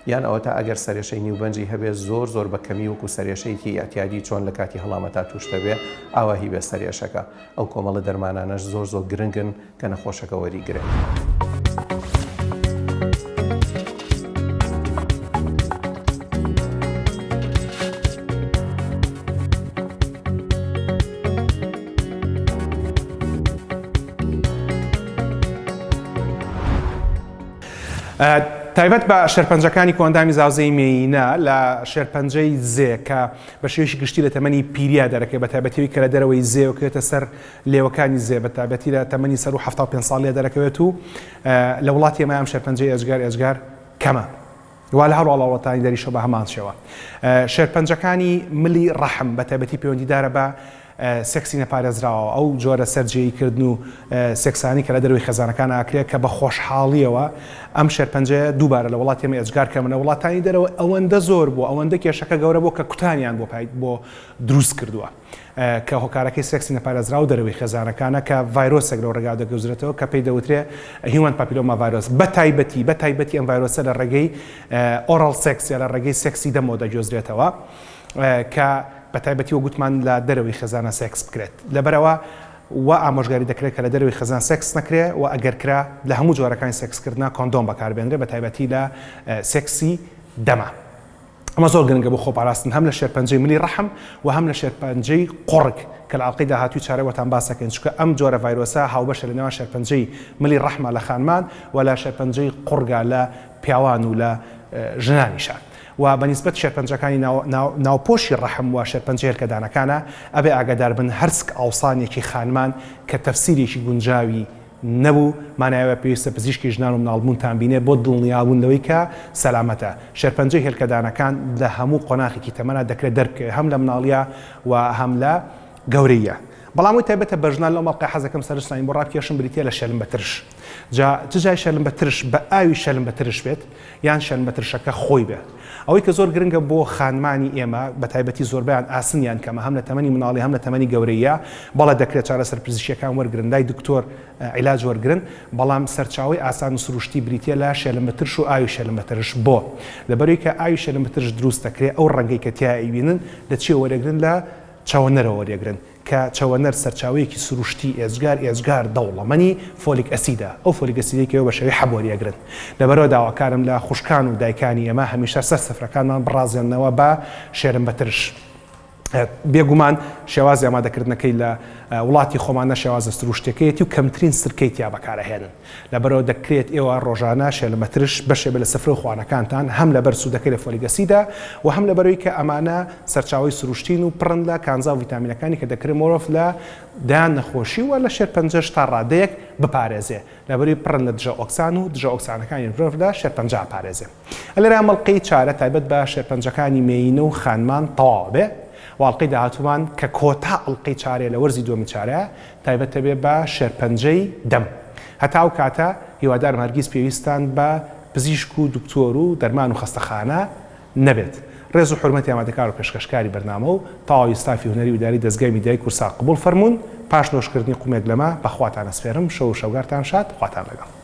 یان ئەوە تا ئەگەر سەرێشەی نیوبەنجی هەبێت زۆر بە کەمی وەکو سەرێشەیەکی ئەتیادی چۆن لە کاتی هەڵامەتا تووشتە بێ ئاواهی بێ سەرێشەکە ئەو کۆمەڵە دەرمانانەش زۆر گرنگن کە نەخۆشەکە وەریگرێت. تایبەت بە شێرپەنجەکانی کۆندامی زاوزەی مێینە لە شێرپەنجەی زێ کە بە شێوەیەکی گشتی لە تەمەنی پیریا دەرەکەی بە تایبەتیەوەی کە لە دەرەوەی زێوەکەوێتە سەر لێوەکانی زێ بە تایبەتی لە تەمەنی سەر و 75 ساڵ دەرەکەوێت و لە وڵاتی ئێمە ئەم شێرپەنجەی ئەجگار کەمە وا لە هەر وڵاتانی دەریشە بە هەمان شێوە. شێرپەنجەکانی ملی ڕەحم بە تایبەتی پەیوەندیدارە بە سێکسی نەپارێزراوە ئەو جۆرە سەررجەییکردن و سێکسانی کە لە دەروی خێزانەکان ئاکرێت کە بە خۆشحاڵیەوە ئەم شێرپەنجەیە دووبارە لە وڵاتی ئێمە ئەجگار کەمنە وڵاتانی دەرەوە ئەوەندە زۆر بوو ئەوەندە کێشەکە گەورە بۆ کە کوتانیان بۆ دروست کردووە کە هۆکارەکەی سێکسی نەپارێزرا و دەروی خێزانەکانە کە ڤایرۆسێک لەو ڕێگا دەگەوزرێتەوە کە پێی دەوترێت هیومن پاپیلۆما ڤایرۆس بە تایبەتی ئەم ڤایرۆسە لە ڕێگەی ئۆڕەڵ سێکس لە ڕێگەی سێکسی دەمەوە دەگوێزرێتەوە کە بە تایبەتی وە گوتمان لە دەرەوەی خێزانە سێکس بکرێت لەبەرەوە و ئامۆژگاری دەکرێت کە لە دەروی خێزان سێکس نەکرێت و ئەگەر کرا لە هەموو جۆرەکانی سێکسکردنا کۆندۆم بەکاربێنرێت بە تایبەتی لە سێکسی دەما. ئەمە زۆر گرنگە بۆ خۆپاراستن هەم لە شێرپەنجەی ملی ڕەحم و هەم لە شێرپەنجەی قوڕک کە لە ئاڵلقەی داهاتووی چارەوەتان باسەکەین چونکە ئەم جۆرە ڤایرۆسە هاوبەشە لە نێوان شێرپەنجەی ملی ڕەحمە لە خانمان و لە شێرپەنجەی قوڕگا لە پیاوان و لە ژنانیشە. و بەنسبەت شێرپەنجەکانی ناوپۆشی ڕەحم و شێرپەنجە هێلکەدانەکانە ئەبێ ئاگادار بن هەرسک ئاوسانێکی خانمان کە تەفسیرێکی گونجاوی نەبوو مانایوە پێویستە پزیشکی ژنان و مناڵبوونتان بینێ بۆ دڵنیابوونەوەی کە سەلامەتە. شێرپەنجەی هێلکەدانەکان لە هەموو قۆناغێکی تەمەنە دەکرێت دەربکەوێت هەم لە مناڵیە و هەم لە گەورەیە. بەڵام تایبەتە بە ژنان لەو مەڵقەی حەزەکەم سەرنجی بۆ ڕابکێشم بریتە لە شەلم بە ترش. جا جای شەلم بە ترش بە ئاوی شەلم بە ترش بێت یان شەلم بە ترشەکە خۆی بێت. ئەوەی کە زۆر گرنگە بۆ خانمانی ئێمە بە تایبەتی زۆربیان ئاسنیان کەمە هەم لە تەمەنی مناڵی هەم لە تەمەنی گەورەیە بەڵێ دەکرێت چارەسەر پزیشکیەکان وەرگرن لای دکتۆر عیلاج وەرگرن بەڵام سەرچاوی ئاسان و سروشتی بریتە لە شێلم بە ترش و ئاوی شێلم بە ترش بۆ لەبەرەوەی کە ئاوی شێلم بە ترش دروست دەکرێت ئەو ڕەنگەی کە تیا ئەیبینن دەچێ وەرەگرن لە چاوەنەرەوە وەرەگرن کە چەوەنەر سەرچاوەیەکی سروشتی ئێجگار دەوڵەمەنی فۆلیک ئەسیدە ئەو فۆلیک ئەسیدێکەوە بە شێوەی حەبوەریەگرن لەبەرەوە داواکارم لە خوشکان و دایکانی ئێمە هەمیشە سەر سەفرەکانمان بڕازێننەوە بە شێرم بەترش بێگومان شێوازی ئامادەکردنەکەی لە وڵاتی خۆمانە شێوازە سروشتەکەیەتی و کەمترین سرکەی تیا بەکارەهێنن لەبەرەوە دەکرێت ئێوە ڕۆژانە شێلمەترش بەشێ بە لە سفرە خوانەکانتان هەم لەبەر سوودەکەی لە فۆلیک ئەسیدە و هەم لەبەرەوەی کە ئەمانە سەرچاوی سروشتین و پڕن لە کانزا و ڤیتامینەکانی کە دەکرێت مۆرۆف لە دایان نەخۆشی و لە شێرپەنجەش تا ڕادەیەک بپارێزێ لەبەری پڕن لە دژە ئۆکسان و دژە ئۆکسانەکانی مرۆڤ لە شێرپەنجە پارێزێ لەرا مەڵقەی چارە تایبەت بە شێرپەنجەکانی مێینە و خانمان تەواو بێ واڵقەی داهاتومان کە کۆتا ئەڵلقەی چارێ لە وەرزی دووەمی چارەیە تایبەتە بێ بە شێرپەنجەی دەم هەتا ئەو کاتە هیوادارم هەرگیز پێویستان بە پزیشک و دکتۆر و دەرمان و خەستەخانە نەبێت ڕێز و حرمەتی ئامادەکار و پێشکەشکاری بەرنامە و تەواوی ستافی هونەری و داری دەستگای میدیای کورسا قبول فەرمونون پاش نۆشکردنی قومێک لەمە بەخواتان ئەسپێرم شەو و شەوگارتان شاد خواتان لەگەڵ